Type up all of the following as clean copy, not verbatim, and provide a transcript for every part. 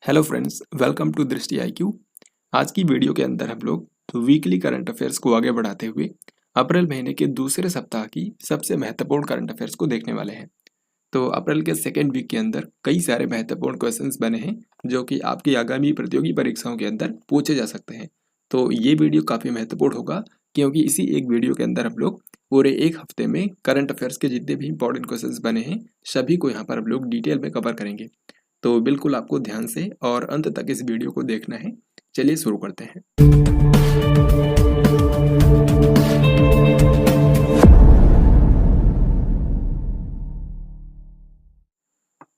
Hello friends, welcome to दृष्टि IQ. आज की वीडियो के अंदर हम लोग वीकली करंट अफेयर्स को आगे बढ़ाते हुए अप्रैल महीने के दूसरे सप्ताह की सबसे महत्वपूर्ण करंट अफेयर्स को देखने वाले हैं। तो अप्रैल के सेकेंड वीक के अंदर कई सारे महत्वपूर्ण क्वेश्चंस बने हैं जो कि आपकी आगामी प्रतियोगी परीक्षाओं के अंदर पूछे जा सकते हैं। तो ये वीडियो काफ़ी महत्वपूर्ण होगा क्योंकि इसी एक वीडियो के अंदर हम लोग पूरे एक हफ्ते में करंट अफेयर्स के जितने भी इंपॉर्टेंट क्वेश्चंस बने हैं सभी को यहाँ पर हम लोग डिटेल में कवर करेंगे। तो बिल्कुल आपको ध्यान से और अंत तक इस वीडियो को देखना है। चलिए शुरू करते हैं।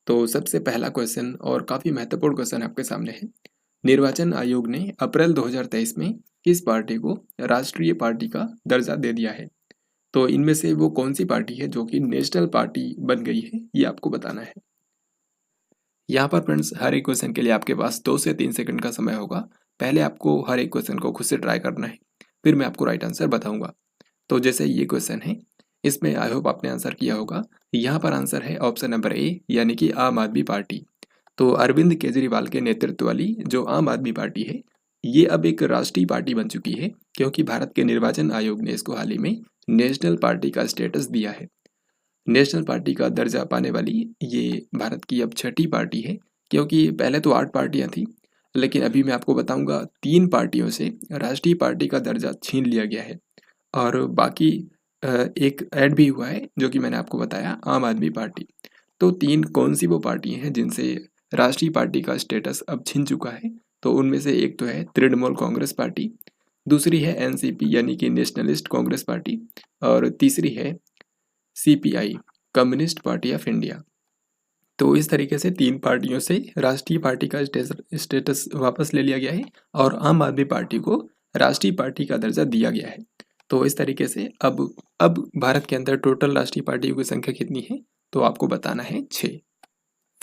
तो सबसे पहला क्वेश्चन और काफ़ी महत्वपूर्ण क्वेश्चन आपके सामने है। निर्वाचन आयोग ने अप्रैल 2023 में किस पार्टी को राष्ट्रीय पार्टी का दर्जा दे दिया है? तो इनमें से वो कौन सी पार्टी है जो कि नेशनल पार्टी बन गई है, ये आपको बताना है। यहाँ पर फ्रेंड्स हर एक क्वेश्चन के लिए आपके पास 2 से 3 सेकंड का समय होगा। पहले आपको हर एक क्वेश्चन को खुद से ट्राई करना है, फिर मैं आपको राइट आंसर बताऊंगा। तो जैसे ये क्वेश्चन है, इसमें आई होप आपने आंसर किया होगा। यहाँ पर आंसर है ऑप्शन नंबर ए, यानी कि आम आदमी पार्टी। तो अरविंद केजरीवाल के नेतृत्व वाली जो आम आदमी पार्टी है, ये अब एक राष्ट्रीय पार्टी बन चुकी है क्योंकि भारत के निर्वाचन आयोग ने इसको हाल ही में नेशनल पार्टी का स्टेटस दिया है। नेशनल पार्टी का दर्जा पाने वाली ये भारत की अब छठी पार्टी है क्योंकि पहले तो 8 पार्टियां थी, लेकिन अभी मैं आपको बताऊंगा 3 पार्टियों से राष्ट्रीय पार्टी का दर्जा छीन लिया गया है और बाकी एक ऐड भी हुआ है जो कि मैंने आपको बताया, आम आदमी पार्टी। तो 3 कौन सी वो पार्टी हैं जिनसे राष्ट्रीय पार्टी का स्टेटस अब छिन चुका है? तो उनमें से एक तो है तृणमूल कांग्रेस पार्टी, दूसरी है एनसीपी यानी कि नेशनलिस्ट कांग्रेस पार्टी, और तीसरी है CPI, communist party of India. तो इस तरीके से 3 पार्टियों से राष्ट्रीय पार्टी का स्टेटस वापस ले लिया गया है और आम आदमी पार्टी को राष्ट्रीय पार्टी का दर्जा दिया गया है। तो इस तरीके से अब भारत के अंदर टोटल राष्ट्रीय पार्टियों की संख्या कितनी है? तो आपको बताना है 6।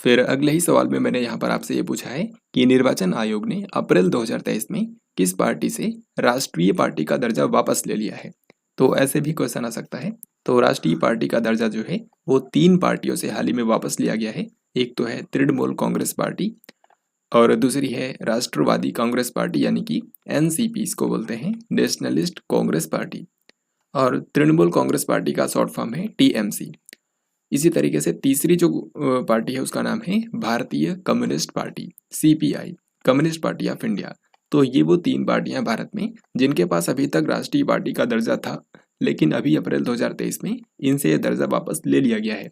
फिर अगले ही सवाल में मैंने यहाँ पर आपसे ये पूछा है कि निर्वाचन आयोग ने अप्रैल 2023 में किस पार्टी से राष्ट्रीय पार्टी का दर्जा वापस ले लिया है? तो ऐसे भी क्वेश्चन आ सकता है। तो राष्ट्रीय पार्टी का दर्जा जो है वो 3 पार्टियों से हाल ही में वापस लिया गया है। एक तो है तृणमूल कांग्रेस पार्टी, और दूसरी है राष्ट्रवादी कांग्रेस पार्टी यानी कि एनसीपी इसको बोलते हैं, नेशनलिस्ट कांग्रेस पार्टी, और तृणमूल कांग्रेस पार्टी का शॉर्ट फॉर्म है टीएमसी। इसी तरीके से तीसरी जो पार्टी है उसका नाम है भारतीय communist party, CPI, communist party of India. तो ये वो 3 पार्टियां भारत में जिनके पास अभी तक राष्ट्रीय पार्टी का दर्जा था, लेकिन अभी अप्रैल 2023 में इनसे ये दर्जा वापस ले लिया गया है।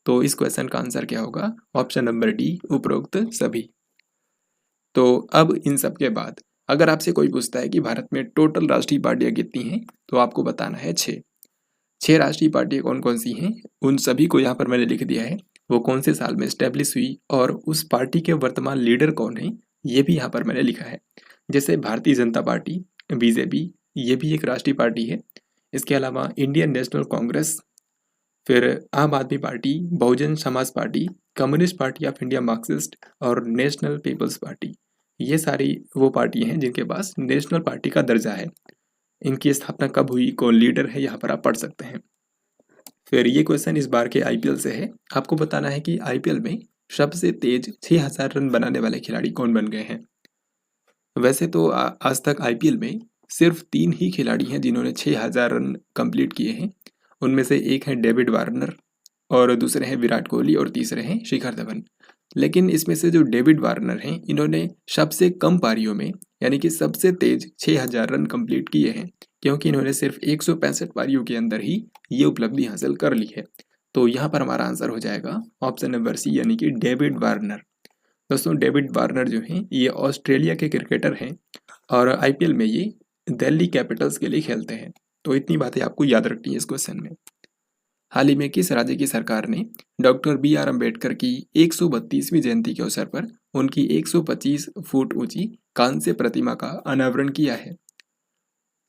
तो इस क्वेश्चन का आंसर क्या होगा? ऑप्शन नंबर डी, उपरोक्त सभी। तो अब इन सब के बाद अगर आपसे कोई पूछता है कि भारत में टोटल राष्ट्रीय पार्टियां कितनी हैं, तो आपको बताना है 6 राष्ट्रीय पार्टियां कौन कौन सी हैं, उन सभी को यहाँ पर मैंने लिख दिया है। वो कौन से साल में स्टेब्लिश हुई और उस पार्टी के वर्तमान लीडर कौन है, ये भी यहाँ पर मैंने लिखा है। जैसे भारतीय जनता पार्टी, बीजेपी, ये भी एक राष्ट्रीय पार्टी है। इसके अलावा इंडियन नेशनल कांग्रेस, फिर आम आदमी party, Bahujan Samaj party, communist party of India Marxist और नेशनल पीपल्स पार्टी, ये सारी वो पार्टी हैं जिनके पास नेशनल पार्टी का दर्जा है। इनकी स्थापना कब हुई, कौन लीडर है, यहाँ पर आप पढ़ सकते हैं। फिर ये क्वेश्चन इस बार के आईपीएल से है। आपको बताना है कि आईपीएल में सबसे तेज 6000 रन बनाने वाले खिलाड़ी कौन बन गए हैं। वैसे तो आज तक आईपीएल में सिर्फ 3 ही खिलाड़ी हैं जिन्होंने 6000 रन कंप्लीट किए हैं। उनमें से एक है डेविड वार्नर, और दूसरे हैं विराट कोहली, और तीसरे हैं शिखर धवन। लेकिन इसमें से जो डेविड वार्नर हैं, इन्होंने सबसे कम पारियों में यानी कि सबसे तेज 6000 रन कंप्लीट किए हैं, क्योंकि इन्होंने सिर्फ 165 पारियों के अंदर ही ये उपलब्धि हासिल कर ली है। तो यहाँ पर हमारा आंसर हो जाएगा ऑप्शन नंबर सी, यानी कि डेविड वार्नर। दोस्तों, डेविड वार्नर जो हैं ये ऑस्ट्रेलिया के क्रिकेटर हैं और आईपीएल में ये दिल्ली कैपिटल्स के लिए खेलते हैं। तो इतनी बातें आपको याद रखनी है इस क्वेश्चन में। हाल ही में किस राज्य की सरकार ने डॉक्टर बी.आर. अम्बेडकर की 132वीं जयंती के अवसर पर उनकी 125 फुट ऊंची कांस्य प्रतिमा का अनावरण किया है?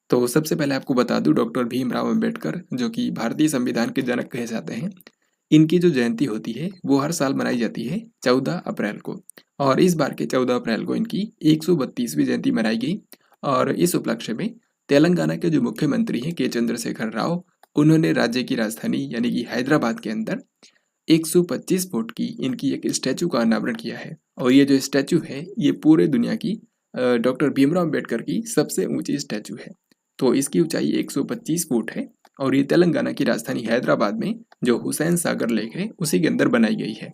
तो सबसे पहले आपको बता दूं, डॉक्टर भीमराव अम्बेडकर जो कि भारतीय संविधान के जनक कहे जाते हैं, इनकी जो जयंती होती है वो हर साल मनाई जाती है 14 अप्रैल को, और इस बार के 14 अप्रैल को इनकी 132वीं जयंती मनाई गई। और इस उपलक्ष्य में तेलंगाना के जो मुख्यमंत्री हैं के चंद्रशेखर राव, उन्होंने राज्य की राजधानी यानी कि हैदराबाद के अंदर 125 फुट की इनकी एक स्टैचू का अनावरण किया है। और ये जो स्टैचू है ये पूरे दुनिया की डॉक्टर भीमराव अंबेडकर की सबसे ऊंची स्टैचू है। तो इसकी ऊंचाई 125 फुट है और ये तेलंगाना की राजधानी हैदराबाद में जो हुसैन सागर लेक है उसी के अंदर बनाई गई है।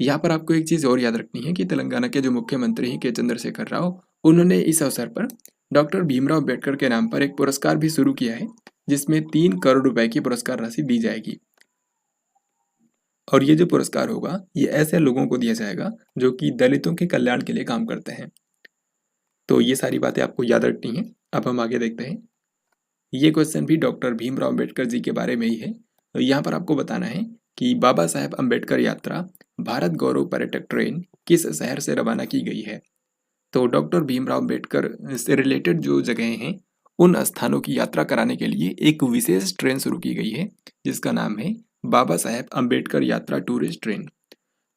यहाँ पर आपको एक चीज़ और याद रखनी है कि तेलंगाना के जो मुख्यमंत्री हैं के चंद्रशेखर राव, उन्होंने इस अवसर पर डॉक्टर भीमराव अंबेडकर के नाम पर एक पुरस्कार भी शुरू किया है, जिसमें 3 करोड़ रुपए की पुरस्कार राशि दी जाएगी। और ये जो पुरस्कार होगा ये ऐसे लोगों को दिया जाएगा जो कि दलितों के कल्याण के लिए काम करते हैं। तो ये सारी बातें आपको याद रखनी है। अब हम आगे देखते हैं। ये क्वेश्चन भी डॉक्टर भीमराव अंबेडकर जी के बारे में ही है। तो यहाँ पर आपको बताना है कि बाबा साहेब अंबेडकर यात्रा भारत गौरव पर्यटक ट्रेन किस शहर से रवाना की गई है। तो डॉक्टर भीमराव अंबेडकर से रिलेटेड जो जगहें हैं उन स्थानों की यात्रा कराने के लिए एक विशेष ट्रेन शुरू की गई है, जिसका नाम है बाबा साहेब अंबेडकर यात्रा टूरिस्ट ट्रेन।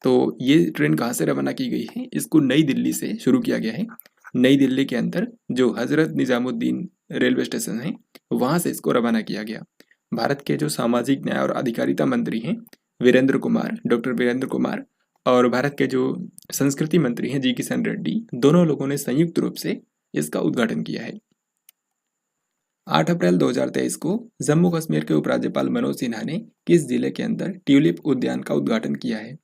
तो ये ट्रेन कहाँ से रवाना की गई है, इसको नई दिल्ली से शुरू किया गया है। नई दिल्ली के अंदर जो हजरत निजामुद्दीन रेलवे स्टेशन है वहाँ से इसको रवाना किया गया। भारत के जो सामाजिक न्याय और अधिकारिता मंत्री हैं वीरेंद्र कुमार, डॉक्टर वीरेंद्र कुमार, और भारत के जो संस्कृति मंत्री हैं जी किशन रेड्डी, दोनों लोगों ने संयुक्त रूप से इसका उद्घाटन किया है। 8 अप्रैल 2023 को जम्मू कश्मीर के उपराज्यपाल मनोज सिन्हा ने किस जिले के अंदर ट्यूलिप उद्यान का उद्घाटन किया है।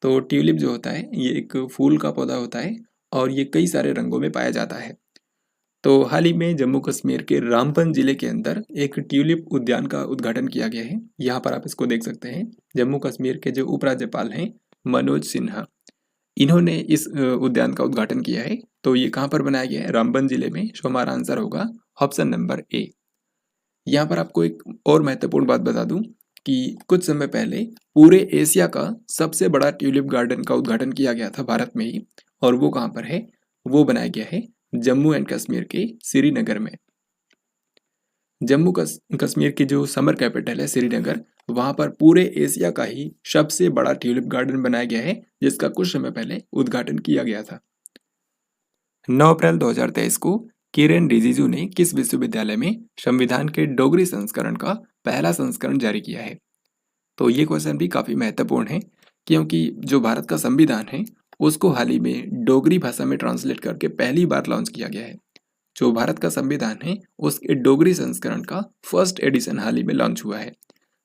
तो ट्यूलिप जो होता है ये एक फूल का पौधा होता है और ये कई सारे रंगों में पाया जाता है। तो हाल ही में जम्मू कश्मीर के रामबन जिले के अंदर एक ट्यूलिप उद्यान का उद्घाटन किया गया है। यहाँ पर आप इसको देख सकते हैं। जम्मू कश्मीर के जो उपराज्यपाल हैं मनोज सिन्हा, इन्होंने इस उद्यान का उद्घाटन किया है। तो ये कहाँ पर बनाया गया है, रामबन जिले में। सो हमारा आंसर होगा ऑप्शन नंबर ए। यहाँ पर आपको एक और महत्वपूर्ण बात बता दूं कि कुछ समय पहले पूरे एशिया का सबसे बड़ा ट्यूलिप गार्डन का उद्घाटन किया गया था भारत में ही। और वो कहाँ पर है, वो बनाया गया है जम्मू एंड कश्मीर के श्रीनगर में। जम्मू कश्मीर की जो समर कैपिटल है श्रीनगर, वहाँ पर पूरे एशिया का ही सबसे बड़ा ट्यूलिप गार्डन बनाया गया है, जिसका कुछ समय पहले उद्घाटन किया गया था। 9 अप्रैल 2023 को किरेन रिजिजू ने किस विश्वविद्यालय में संविधान के डोगरी संस्करण का पहला संस्करण जारी किया है। तो ये क्वेश्चन भी काफ़ी महत्वपूर्ण है, क्योंकि जो भारत का संविधान है उसको हाल ही में डोगरी भाषा में ट्रांसलेट करके पहली बार लॉन्च किया गया है। जो भारत का संविधान है उसके डोगरी संस्करण का फर्स्ट एडिशन हाल ही में लॉन्च हुआ है।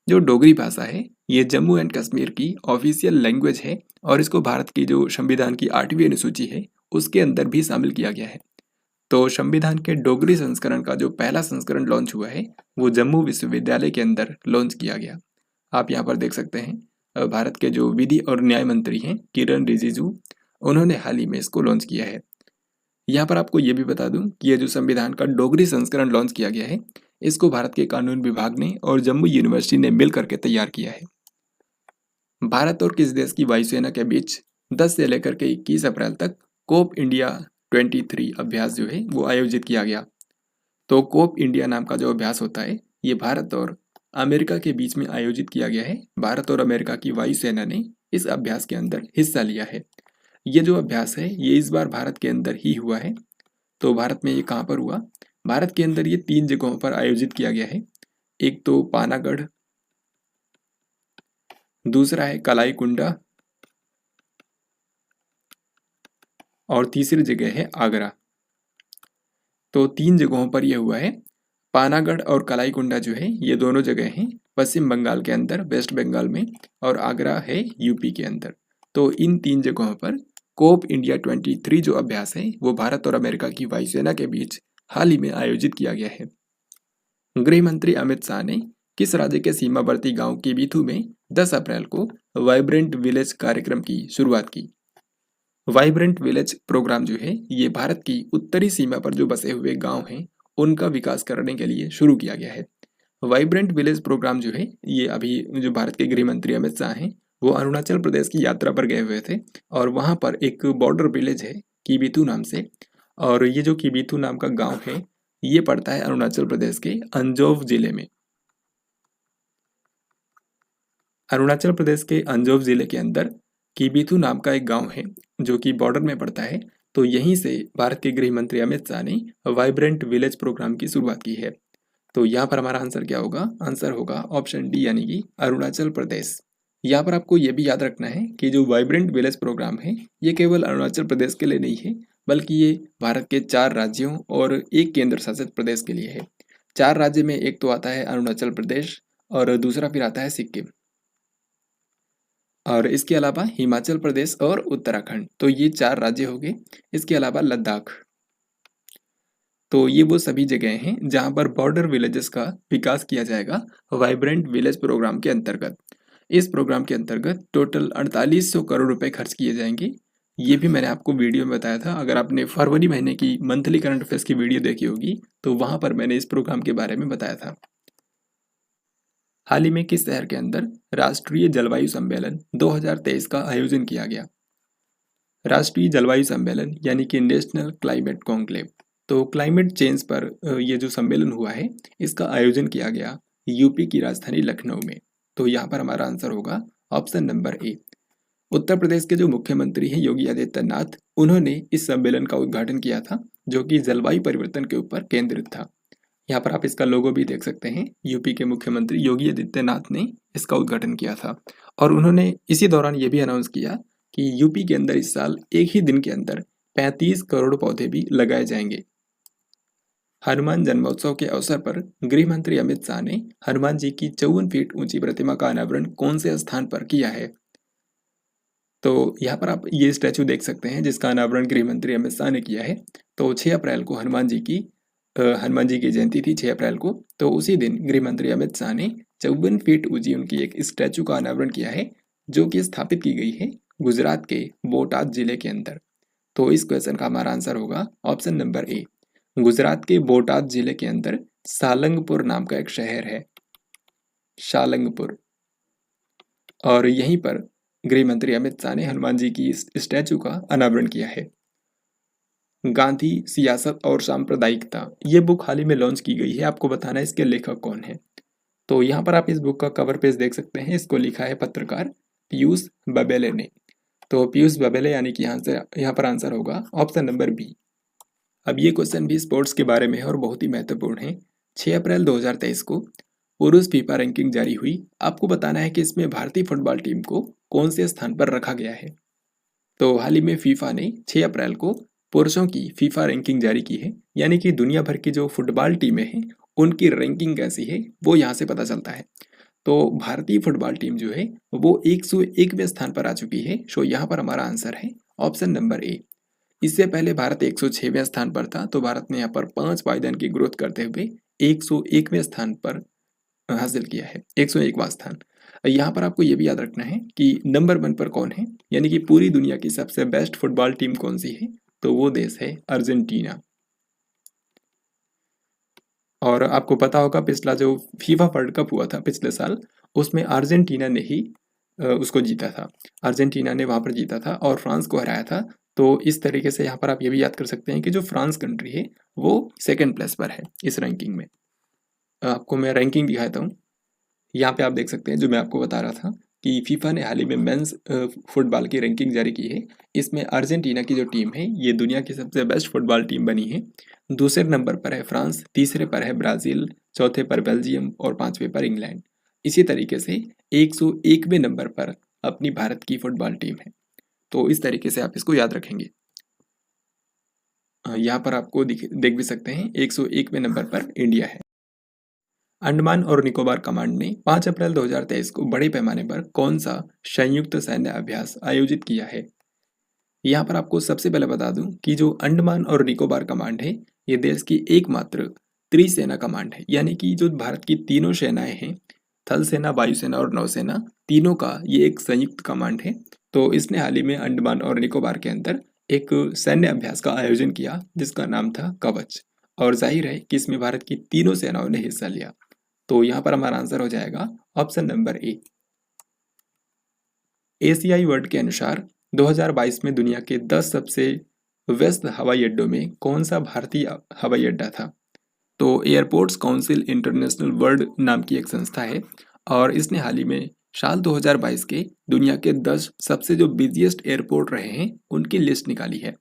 जो डोगरी भाषा है ये जम्मू एंड कश्मीर की ऑफिशियल लैंग्वेज है और इसको भारत की जो संविधान की 8वीं अनुसूची है उसके अंदर भी शामिल किया गया है। तो संविधान के डोगरी संस्करण का जो पहला संस्करण लॉन्च हुआ है वो जम्मू विश्वविद्यालय के अंदर लॉन्च किया गया। आप यहाँ पर देख सकते हैं भारत के जो विधि और न्याय मंत्री हैं किरण रिजिजू, उन्होंने हाल ही में इसको लॉन्च किया है। यहाँ पर आपको ये भी बता दूं कि ये जो संविधान का डोगरी संस्करण लॉन्च किया गया है इसको भारत के कानून विभाग ने और जम्मू यूनिवर्सिटी ने मिल करके तैयार किया है। भारत और किस देश की वायुसेना के बीच 10 से लेकर के 21 अप्रैल तक कोप इंडिया 23 अभ्यास जो है वो आयोजित किया गया। तो कोप इंडिया नाम का जो अभ्यास होता है ये भारत और अमेरिका के बीच में आयोजित किया गया है। भारत और अमेरिका की वायुसेना ने इस अभ्यास के अंदर हिस्सा लिया है। ये जो अभ्यास है ये इस बार भारत के अंदर ही हुआ है। तो भारत में ये कहाँ पर हुआ, भारत के अंदर ये 3 जगहों पर आयोजित किया गया है। एक तो पानागढ़, दूसरा है कलाई कुंडा और तीसरी जगह है आगरा। तो 3 जगहों पर यह हुआ है। पानागढ़ और कलाई कुंडा जो है ये दोनों जगह हैं पश्चिम बंगाल के अंदर, वेस्ट बंगाल में, और आगरा है यूपी के अंदर। तो इन 3 जगहों पर कोप इंडिया 23 जो अभ्यास है वो भारत और अमेरिका की वायुसेना के बीच हाल ही में आयोजित किया गया है। गृह मंत्री अमित शाह ने किस राज्य के सीमावर्ती गांव कीबीथू में 10 अप्रैल को वाइब्रेंट विलेज कार्यक्रम की शुरुआत की। वाइब्रेंट विलेज प्रोग्राम जो है ये भारत की उत्तरी सीमा पर जो बसे हुए गांव हैं उनका विकास करने के लिए शुरू किया गया है। वाइब्रेंट विलेज प्रोग्राम जो है ये अभी जो भारत के गृह मंत्री अमित शाह हैं वो अरुणाचल प्रदेश की यात्रा पर गए हुए थे और वहाँ पर एक बॉर्डर विलेज है कीबीथू नाम से। और ये जो कीबीथू नाम का गांव है ये पड़ता है अरुणाचल प्रदेश के अंजोव जिले में। अरुणाचल प्रदेश के अंजोव जिले के अंदर कीबीथू नाम का एक गांव है जो कि बॉर्डर में पड़ता है। तो यहीं से भारत के गृह मंत्री अमित शाह ने वाइब्रेंट विलेज प्रोग्राम की शुरुआत की है। तो यहाँ पर हमारा आंसर क्या होगा, आंसर होगा ऑप्शन डी यानी कि अरुणाचल प्रदेश। यहाँ पर आपको ये भी याद रखना है कि जो वाइब्रेंट विलेज प्रोग्राम है ये केवल अरुणाचल प्रदेश के लिए नहीं है, बल्कि ये भारत के 4 राज्यों और एक केंद्र शासित प्रदेश के लिए है। 4 राज्य में एक तो आता है अरुणाचल प्रदेश और दूसरा फिर आता है सिक्किम, और इसके अलावा हिमाचल प्रदेश और उत्तराखंड। तो ये 4 राज्य हो गए। इसके अलावा लद्दाख। तो ये वो सभी जगह हैं जहाँ पर बॉर्डर विलेजेस का विकास किया जाएगा वाइब्रेंट विलेज प्रोग्राम के अंतर्गत। इस प्रोग्राम के अंतर्गत टोटल 4800 करोड़ रुपए खर्च किए जाएंगे। ये भी मैंने आपको वीडियो में बताया था। अगर आपने फरवरी महीने की मंथली करंट अफेयर्स की वीडियो देखी होगी तो वहां पर मैंने इस प्रोग्राम के बारे में बताया था। हाल ही में किस शहर के अंदर राष्ट्रीय जलवायु सम्मेलन 2023 का आयोजन किया गया? राष्ट्रीय जलवायु सम्मेलन यानी कि नेशनल क्लाइमेट कॉन्क्लेव। तो क्लाइमेट चेंज पर ये जो सम्मेलन हुआ है इसका आयोजन किया गया यूपी की राजधानी लखनऊ में। तो यहाँ पर हमारा आंसर होगा option number A. Uttar Pradesh के जो मुख्यमंत्री हैं योगी आदित्यनाथ, उन्होंने इस सम्मेलन का उद्घाटन किया था जो कि जलवायु परिवर्तन के ऊपर केंद्रित था। यहाँ पर आप इसका लोगो भी देख सकते हैं। यूपी के मुख्यमंत्री योगी आदित्यनाथ ने इसका उद्घाटन किया था और उन्होंने इसी दौरान ये भी अनाउंस किया कि यूपी के अंदर इस साल एक ही दिन के अंदर 35 करोड़ पौधे भी लगाए जाएंगे। हनुमान जन्मोत्सव के अवसर पर गृह मंत्री अमित शाह ने हनुमान जी की 54 फीट ऊंची प्रतिमा का अनावरण कौन से स्थान पर किया है? तो यहाँ पर आप ये स्टैचू देख सकते हैं जिसका अनावरण गृह मंत्री अमित शाह ने किया है। तो 6 अप्रैल को हनुमान जी की जयंती थी 6 अप्रैल को। तो उसी दिन गृह मंत्री अमित शाह ने 54 फीट ऊंची उनकी एक स्टैचू का अनावरण किया है जो कि स्थापित की गई है गुजरात के बोटाद जिले के अंदर। तो इस क्वेश्चन का हमारा आंसर होगा ऑप्शन नंबर ए। गुजरात के बोटाद जिले के अंदर सालंगपुर नाम का एक शहर है, सालंगपुर, और यहीं पर गृह मंत्री अमित शाह ने हनुमान जी की इस स्टैचू का अनावरण किया है। गांधी, सियासत और सांप्रदायिकता, ये बुक हाल ही में लॉन्च की गई है। आपको बताना है इसके लेखक कौन है। तो यहाँ पर आप इस बुक का कवर पेज देख सकते हैं। इसको लिखा है पत्रकार पीयूष बबेले ने। तो पीयूष बबेले यानी कि यहाँ पर आंसर होगा ऑप्शन नंबर बी। अब ये क्वेश्चन भी स्पोर्ट्स के बारे में है और बहुत ही महत्वपूर्ण है। 6 अप्रैल 2023 को पुरुष फीफा रैंकिंग जारी हुई। आपको बताना है कि इसमें भारतीय फुटबॉल टीम को कौन से स्थान पर रखा गया है। तो हाल ही में फीफा ने 6 अप्रैल को पुरुषों की फीफा रैंकिंग जारी की है, यानी कि दुनिया भर की जो फुटबॉल टीमें हैं उनकी रैंकिंग कैसी है वो यहाँ से पता चलता है। तो भारतीय फुटबॉल टीम जो है वो 101वें स्थान पर आ चुकी है। सो यहाँ पर हमारा आंसर है ऑप्शन नंबर ए। इससे पहले भारत 106वें स्थान पर था। तो भारत ने यहाँ पर 5 पायदान की ग्रोथ करते हुए 101वें स्थान पर हासिल किया है, 101वां स्थान। यहाँ पर आपको ये भी याद रखना है कि नंबर 1 पर कौन है, यानी कि पूरी दुनिया की सबसे बेस्ट फुटबॉल टीम कौन सी है? तो वो देश है अर्जेंटीना। और आपको पता होगा पिछला जो फीफा वर्ल्ड कप हुआ था पिछले साल, उसमें अर्जेंटीना ने ही उसको जीता था। अर्जेंटीना ने वहाँ पर जीता था और फ्रांस को हराया था। तो इस तरीके से यहाँ पर आप ये भी याद कर सकते हैं कि जो फ्रांस कंट्री है वो 2nd प्लेस पर है इस रैंकिंग में। आपको मैं रैंकिंग दिखाता हूँ। यहाँ पे आप देख सकते हैं जो मैं आपको बता रहा था कि फीफा ने हाल ही में मेंस फुटबॉल की रैंकिंग जारी की है। इसमें अर्जेंटीना की जो टीम है ये दुनिया की सबसे बेस्ट फुटबॉल टीम बनी है। दूसरे नंबर पर है फ्रांस, तीसरे पर है ब्राज़ील, चौथे पर बेल्जियम और 5वें पर इंग्लैंड। इसी तरीके से 101वें नंबर पर अपनी भारत की फुटबॉल टीम है। तो इस तरीके से आप इसको याद रखेंगे। यहाँ पर आपको देख भी सकते हैं 101वें नंबर पर इंडिया है। अंडमान और निकोबार कमांड ने 5 अप्रैल 2023 को बड़े पैमाने पर कौन सा संयुक्त सैन्य अभ्यास आयोजित किया है? यहाँ पर आपको सबसे पहले बता दूं कि जो अंडमान और निकोबार कमांड है ये देश की एकमात्र त्रिसेना कमांड है, यानी कि जो भारत की तीनों सेनाएं हैं, थल सेना, वायुसेना और नौसेना, तीनों का ये एक संयुक्त कमांड है। तो इसने हाल ही में अंडमान और निकोबार के अंदर एक सैन्य अभ्यास का आयोजन किया जिसका नाम था कवच, और जाहिर है कि इसमें भारत की तीनों सेनाओं ने हिस्सा लिया। तो यहाँ पर हमारा आंसर हो जाएगा ऑप्शन नंबर ए। एशियाई वर्ल्ड के अनुसार 2022 में दुनिया के 10 सबसे व्यस्त हवाई अड्डों में कौन सा भारतीय हवाई अड्डा था? तो एयरपोर्ट्स काउंसिल इंटरनेशनल वर्ल्ड नाम की एक संस्था है और इसने हाल ही में साल 2022 के दुनिया के 10 सबसे जो बिजिएस्ट एयरपोर्ट रहे हैं उनकी लिस्ट निकाली है।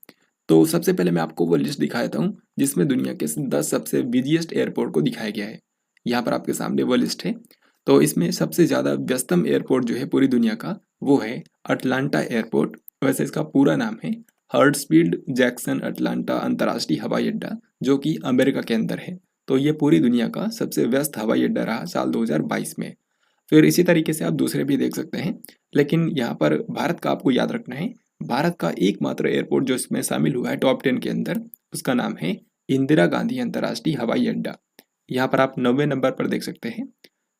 तो सबसे पहले मैं आपको वो लिस्ट दिखाता हूँ जिसमें दुनिया के 10 सबसे बिजिएस्ट एयरपोर्ट को दिखाया गया है। यहाँ पर आपके सामने वो लिस्ट है। तो इसमें सबसे ज़्यादा व्यस्तम एयरपोर्ट जो है पूरी दुनिया का वो है अटलांटा एयरपोर्ट। वैसे इसका पूरा नाम है हर्ट्सफील्ड जैक्सन अटलांटा अंतर्राष्ट्रीय हवाई अड्डा, जो कि अमेरिका के अंदर है। तो ये पूरी दुनिया का सबसे व्यस्त हवाई अड्डा रहा साल 2022 में। फिर इसी तरीके से आप दूसरे भी देख सकते हैं, लेकिन यहाँ पर भारत का आपको याद रखना है। भारत का एकमात्र एयरपोर्ट जो इसमें शामिल हुआ है टॉप 10 के अंदर, उसका नाम है इंदिरा गांधी अंतर्राष्ट्रीय हवाई अड्डा। यहाँ पर आप 90 नंबर पर देख सकते हैं।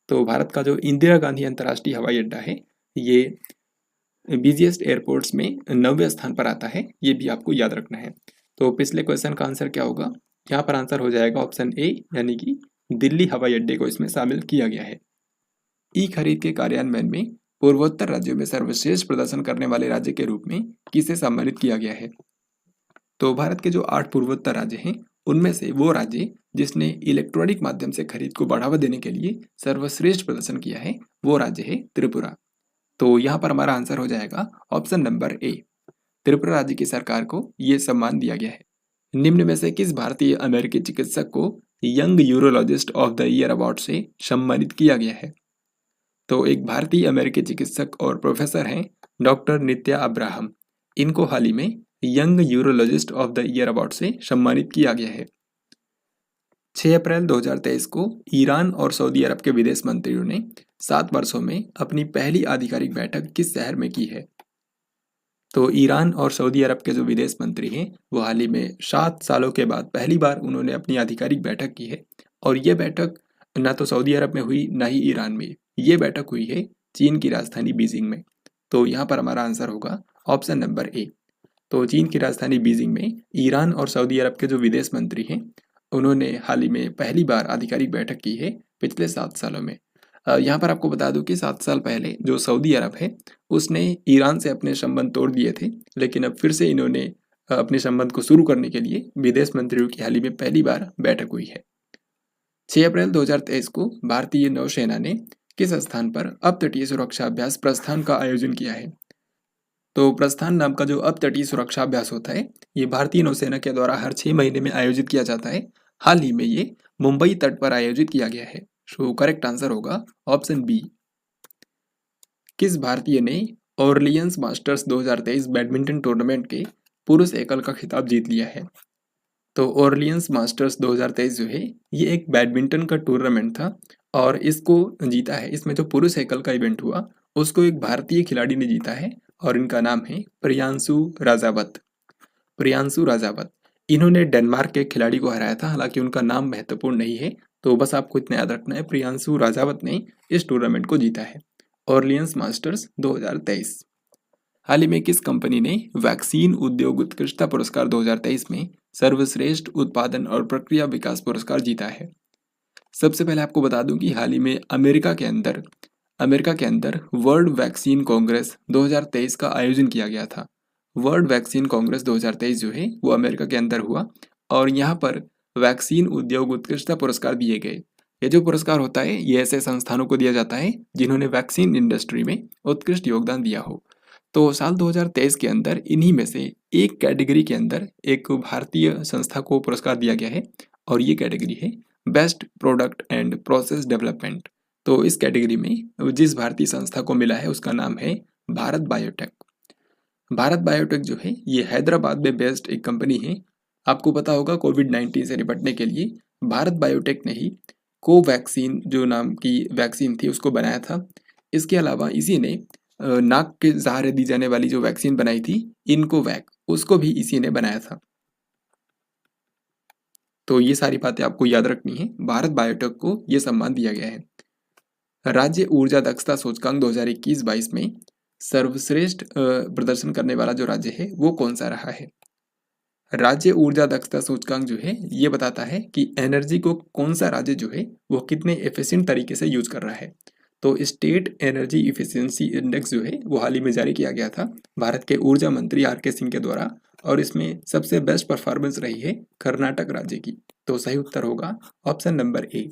तो भारत का जो इंदिरा गांधी अंतर्राष्ट्रीय हवाई अड्डा है, ये बिजिएस्ट एयरपोर्ट्स में 90वें स्थान पर आता है। ये भी आपको याद रखना है। तो पिछले क्वेश्चन का आंसर क्या होगा? यहाँ पर आंसर हो जाएगा ऑप्शन ए, यानी कि दिल्ली हवाई अड्डे को इसमें शामिल किया गया है। ई खरीद के कार्यान्वयन में पूर्वोत्तर राज्यों में सर्वश्रेष्ठ प्रदर्शन करने वाले राज्य के रूप में किसे सम्मानित किया गया है? तो भारत के जो 8 पूर्वोत्तर राज्य हैं, उनमें से वो राज्य जिसने इलेक्ट्रॉनिक माध्यम से खरीद को बढ़ावा देने के लिए सर्वश्रेष्ठ प्रदर्शन किया है, वो राज्य है त्रिपुरा। तो यहाँ पर हमारा आंसर हो जाएगा ऑप्शन नंबर ए। त्रिपुरा राज्य की सरकार को ये सम्मान दिया गया है। निम्न में से किस भारतीय अमेरिकी चिकित्सक को young urologist of the year award से सम्मानित किया गया है? तो एक भारतीय अमेरिकी चिकित्सक और प्रोफेसर हैं डॉक्टर नित्या अब्राहम। इनको हाल ही में young urologist of the year award से सम्मानित किया गया है। 6 अप्रैल 2023 को ईरान और सऊदी अरब के विदेश मंत्रियों ने 7 वर्षों में अपनी पहली आधिकारिक बैठक किस शहर में की है? तो ईरान और सऊदी अरब के जो विदेश मंत्री हैं, वो हाल ही में 7 सालों के बाद पहली बार उन्होंने अपनी आधिकारिक बैठक की है। और ये बैठक ना तो सऊदी अरब में हुई, ना ही ईरान में। ये बैठक हुई है चीन की राजधानी बीजिंग में। तो यहाँ पर हमारा आंसर होगा ऑप्शन नंबर ए। तो चीन की राजधानी बीजिंग में ईरान और सऊदी अरब के जो विदेश मंत्री हैं, उन्होंने हाल ही में पहली बार आधिकारिक बैठक की है पिछले 7 सालों में। यहाँ पर आपको बता दूं कि 7 साल पहले जो सऊदी अरब है, उसने ईरान से अपने संबंध तोड़ दिए थे, लेकिन अब फिर से इन्होंने अपने संबंध को शुरू करने के लिए विदेश मंत्रियों की हाल ही में पहली बार बैठक हुई है। 6 अप्रैल 2023 को भारतीय नौसेना ने किस स्थान पर अपतटीय सुरक्षा अभ्यास प्रस्थान का आयोजन किया है? तो प्रस्थान नाम का जो अपतटीय सुरक्षा अभ्यास होता है, ये भारतीय नौसेना के द्वारा हर 6 महीने में आयोजित किया जाता है। हाल ही में ये मुंबई तट पर आयोजित किया गया है। सो करेक्ट आंसर होगा ऑप्शन बी। किस भारतीय ने ऑरलियंस मास्टर्स 2023 बैडमिंटन टूर्नामेंट के पुरुष एकल का खिताब जीत लिया है? तो ऑरलियंस मास्टर्स 2023 जो है, ये एक बैडमिंटन का टूर्नामेंट था और इसको जीता है। इसमें जो पुरुष एकल का इवेंट हुआ, उसको एक भारतीय खिलाड़ी ने जीता है और इनका नाम है प्रियांशु राजावत। प्रियांशु राजावत, इन्होंने डेनमार्क के खिलाड़ी को हराया था। हालांकि उनका नाम महत्वपूर्ण नहीं है, तो बस आपको इतना याद रखना है, प्रियांशु राजावत ने इस टूर्नामेंट को जीता है, ऑरलियंस मास्टर्स 2023। हाल ही में किस कंपनी ने वैक्सीन उद्योग उत्कृष्टता पुरस्कार 2023 में सर्वश्रेष्ठ उत्पादन और प्रक्रिया विकास पुरस्कार जीता है? सबसे पहले आपको बता दूं कि हाल ही में अमेरिका के अंदर वर्ल्ड वैक्सीन कांग्रेस 2023 का आयोजन किया गया था। वर्ल्ड वैक्सीन कांग्रेस 2023 जो है, वो अमेरिका के अंदर हुआ और यहाँ पर वैक्सीन उद्योग उत्कृष्टता पुरस्कार दिए गए। ये जो पुरस्कार होता है, ये ऐसे संस्थानों को दिया जाता है जिन्होंने वैक्सीन इंडस्ट्री में उत्कृष्ट योगदान दिया हो। तो साल 2023 के अंदर इन्हीं में से एक कैटेगरी के अंदर एक भारतीय संस्था को पुरस्कार दिया गया है और ये कैटेगरी है best product and process development. तो इस कैटेगरी में जिस भारतीय संस्था को मिला है, उसका नाम है भारत बायोटेक। भारत बायोटेक जो है, ये हैदराबाद में बेस्ड एक कंपनी है। आपको पता होगा कोविड-19 से निपटने के लिए भारत बायोटेक ने ही कोवैक्सीन जो नाम की वैक्सीन थी, उसको बनाया था। इसके अलावा इसी ने नाक के सहारे दी जाने वाली जो वैक्सीन बनाई थी, इनकोवैक, उसको भी इसी ने बनाया था। तो ये सारी बातें आपको याद रखनी है। भारत बायोटेक को ये सम्मान दिया गया है। राज्य ऊर्जा दक्षता सूचकांक 2021-22 में सर्वश्रेष्ठ प्रदर्शन करने वाला जो राज्य है, वो कौन सा रहा है? राज्य ऊर्जा दक्षता सूचकांक जो है, ये बताता है कि एनर्जी को कौन सा राज्य जो है, वो कितने एफिशिएंट तरीके से यूज कर रहा है। तो स्टेट एनर्जी इफिशियंसी इंडेक्स जो है, वो हाल ही में जारी किया गया था भारत के ऊर्जा मंत्री आर.के. सिंह के द्वारा और इसमें सबसे बेस्ट परफॉर्मेंस रही है कर्नाटक राज्य की। तो सही उत्तर होगा ऑप्शन नंबर ए।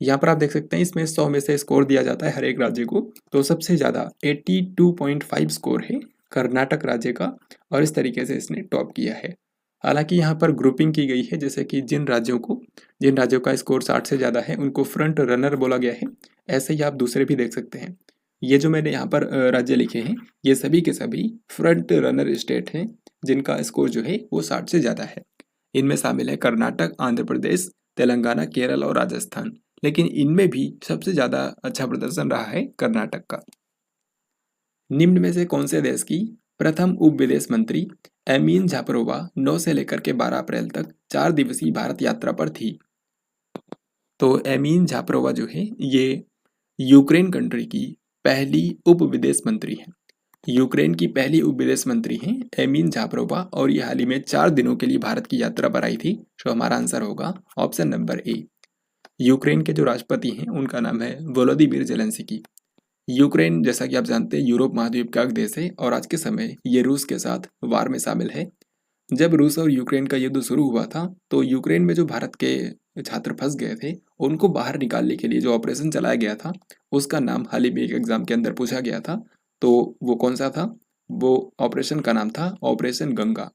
यहाँ पर आप देख सकते हैं, इसमें 100 में से स्कोर दिया जाता है हर एक राज्य को। तो सबसे ज़्यादा 82.5 स्कोर है कर्नाटक राज्य का और इस तरीके से इसने टॉप किया है। हालांकि यहाँ पर ग्रुपिंग की गई है, जैसे कि जिन राज्यों का स्कोर 60 से ज़्यादा है उनको फ्रंट रनर बोला गया है। ऐसे ही आप दूसरे भी देख सकते हैं। ये जो मैंने यहाँ पर राज्य लिखे हैं, ये सभी के सभी फ्रंट रनर स्टेट हैं जिनका स्कोर जो है वो 60 से ज़्यादा है। इनमें शामिल है कर्नाटक, आंध्र प्रदेश, तेलंगाना, केरल और राजस्थान। लेकिन इनमें भी सबसे ज़्यादा अच्छा प्रदर्शन रहा है कर्नाटक का। निम्न में से कौन से देश की प्रथम उप विदेश मंत्री एमीन झापरोवा 9 से लेकर के 12 अप्रैल तक 4 दिवसीय भारत यात्रा पर थी? तो एमीन झापरोवा जो है ये यूक्रेन कंट्री की पहली उप विदेश मंत्री है। यूक्रेन की पहली उप विदेश मंत्री हैं एमीन झापरोवा, और ये हाल ही में 4 दिनों के लिए भारत की यात्रा पर आई थी। तो हमारा आंसर होगा ऑप्शन नंबर ए। यूक्रेन के जो राष्ट्रपति हैं उनका नाम है वोलोदिमीर जेलेंस्की। यूक्रेन, जैसा कि आप जानते हैं, यूरोप महाद्वीप का एक देश है और आज के समय ये रूस के साथ वार में शामिल है। जब रूस और यूक्रेन का युद्ध शुरू हुआ था तो यूक्रेन में जो भारत के छात्र फंस गए थे उनको बाहर निकालने के लिए जो ऑपरेशन चलाया गया था उसका नाम हाल ही में एक एग्जाम के अंदर पूछा गया था। तो वो कौन सा था? वो ऑपरेशन का नाम था ऑपरेशन गंगा।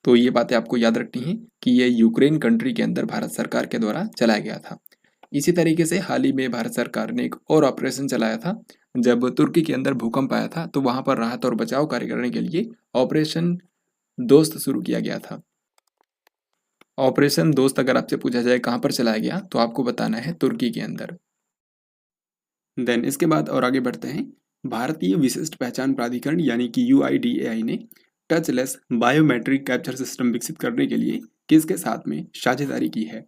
तो ये बातें आपको याद रखनी है कि ये यूक्रेन कंट्री के अंदर भारत सरकार के द्वारा चलाया गया था। इसी तरीके से हाल ही में भारत सरकार ने एक और ऑपरेशन चलाया था। जब तुर्की के अंदर भूकंप आया था तो वहां पर राहत और बचाव कार्य करने के लिए ऑपरेशन दोस्त शुरू किया गया था। ऑपरेशन दोस्त अगर आपसे पूछा जाए कहां पर चलाया गया तो आपको बताना है तुर्की के अंदर। देन इसके बाद और आगे बढ़ते हैं। भारतीय विशिष्ट पहचान प्राधिकरण यानी कि UIDAI ने टचलेस बायोमेट्रिक कैप्चर सिस्टम विकसित करने के लिए किसके साथ में साझेदारी की है?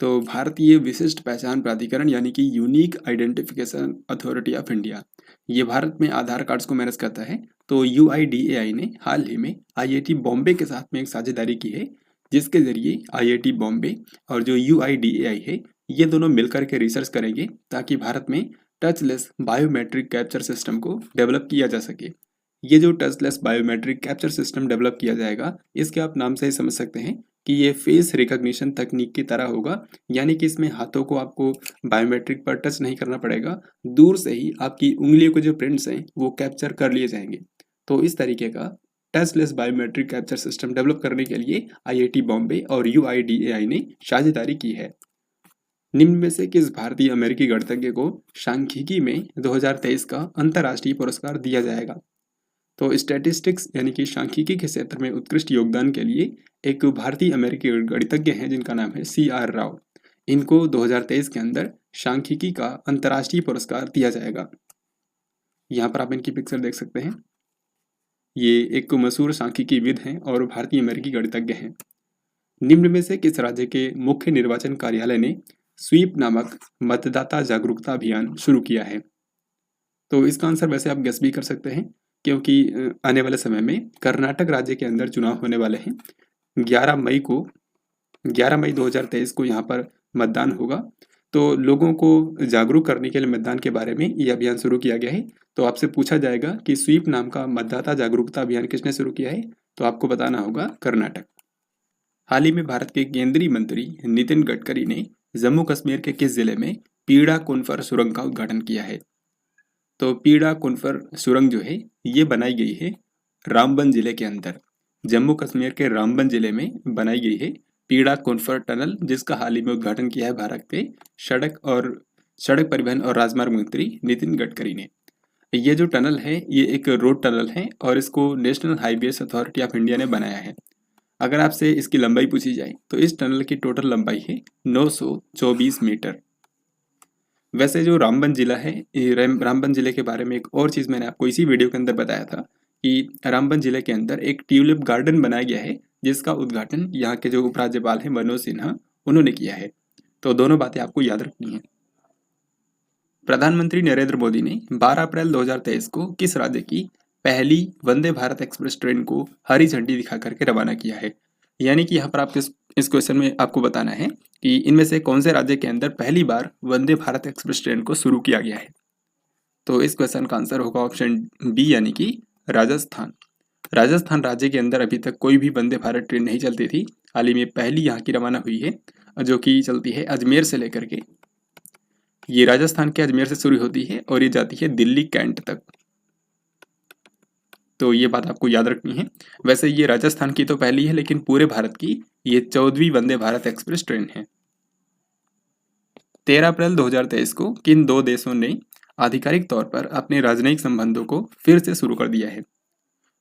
तो भारतीय विशिष्ट पहचान प्राधिकरण यानी कि unique identification authority of India, ये भारत में आधार कार्ड्स को मैनेज करता है। तो UIDAI ने हाल ही में IIT बॉम्बे के साथ में एक साझेदारी की है, जिसके जरिए IIT बॉम्बे और जो UIDAI है ये दोनों मिलकर के रिसर्च करेंगे ताकि भारत में टचलेस बायोमेट्रिक कैप्चर सिस्टम को डेवलप किया जा सके। ये जो touchless biometric capture system develop किया जाएगा, इसके आप नाम से ही समझ सकते हैं कि ये फेस रिकॉग्निशन तकनीक की तरह होगा, यानी कि इसमें हाथों को आपको बायोमेट्रिक पर टच नहीं करना पड़ेगा, दूर से ही आपकी उंगलियों के जो प्रिंट्स हैं वो कैप्चर कर लिए जाएंगे। तो इस तरीके का touchless biometric capture system develop करने के लिए IIT बॉम्बे और UIDAI ने साझेदारी की है। निम्न में से किस भारतीय अमेरिकी गणितज्ञ को सांख्यिकी में 2023 का अंतर्राष्ट्रीय पुरस्कार दिया जाएगा? तो स्टैटिस्टिक्स यानी कि सांख्यिकी के क्षेत्र में उत्कृष्ट योगदान के लिए एक भारतीय अमेरिकी गणितज्ञ हैं जिनका नाम है CR राव। इनको 2023 के अंदर सांख्यिकी का अंतर्राष्ट्रीय पुरस्कार दिया जाएगा। यहाँ पर आप इनकी पिक्चर देख सकते हैं। ये एक मशहूर सांख्यिकीविद हैं और भारतीय अमेरिकी गणितज्ञ हैं। निम्न में से किस राज्य के मुख्य निर्वाचन कार्यालय ने स्वीप नामक मतदाता जागरूकता अभियान शुरू किया है? तो इसका आंसर वैसे आप गेस भी कर सकते हैं, क्योंकि आने वाले समय में कर्नाटक राज्य के अंदर चुनाव होने वाले हैं। 11 मई 2023 को यहाँ पर मतदान होगा। तो लोगों को जागरूक करने के लिए मतदान के बारे में ये अभियान शुरू किया गया है। तो आपसे पूछा जाएगा कि स्वीप नाम का मतदाता जागरूकता अभियान किसने शुरू किया है, तो आपको बताना होगा कर्नाटक। हाल ही में भारत के केंद्रीय मंत्री नितिन गडकरी ने जम्मू कश्मीर के किस जिले में पीड़ा कुनफर सुरंग का उद्घाटन किया है? तो पीड़ा कुनफर सुरंग जो है ये बनाई गई है रामबन जिले के अंदर। जम्मू कश्मीर के रामबन जिले में बनाई गई है पीड़ा कुनफर टनल, जिसका हाल ही में उद्घाटन किया है भारत के सड़क परिवहन और राजमार्ग मंत्री नितिन गडकरी ने। ये जो टनल है ये एक रोड टनल है और इसको national highways authority of India ने बनाया है। अगर आपसे इसकी लंबाई पूछी जाए तो इस टनल की टोटल लंबाई है 924 मीटर। वैसे जो रामबन जिला है, रामबन जिले के बारे में एक और चीज़ मैंने आपको इसी वीडियो के अंदर बताया था कि रामबन जिले के अंदर एक ट्यूलिप गार्डन बनाया गया है, जिसका उद्घाटन यहाँ के जो उपराज्यपाल हैं मनोज सिन्हा, उन्होंने किया है। तो दोनों बातें आपको याद रखनी है। प्रधानमंत्री नरेंद्र मोदी ने 12 अप्रैल 2023 को किस राज्य की पहली वंदे भारत एक्सप्रेस ट्रेन को हरी झंडी दिखा करके रवाना किया है? यानी कि यहाँ पर आपके इस क्वेश्चन में आपको बताना है कि इनमें से कौन से राज्य के अंदर पहली बार वंदे भारत एक्सप्रेस ट्रेन को शुरू किया गया है? तो इस क्वेश्चन का आंसर होगा ऑप्शन बी, यानी कि राजस्थान। राजस्थान राज्य के अंदर अभी तक कोई भी वंदे भारत ट्रेन नहीं चलती थी। हाल ही में पहली यहाँ की रवाना हुई है, जो कि चलती है अजमेर से लेकर के। ये राजस्थान के अजमेर से शुरू होती है और ये जाती है दिल्ली कैंट तक। तो ये बात आपको याद रखनी है। वैसे ये राजस्थान की तो पहली है, लेकिन पूरे भारत की ये 14वीं वंदे भारत एक्सप्रेस ट्रेन है। 13 अप्रैल 2023 को किन दो देशों ने आधिकारिक तौर पर अपने राजनयिक संबंधों को फिर से शुरू कर दिया है?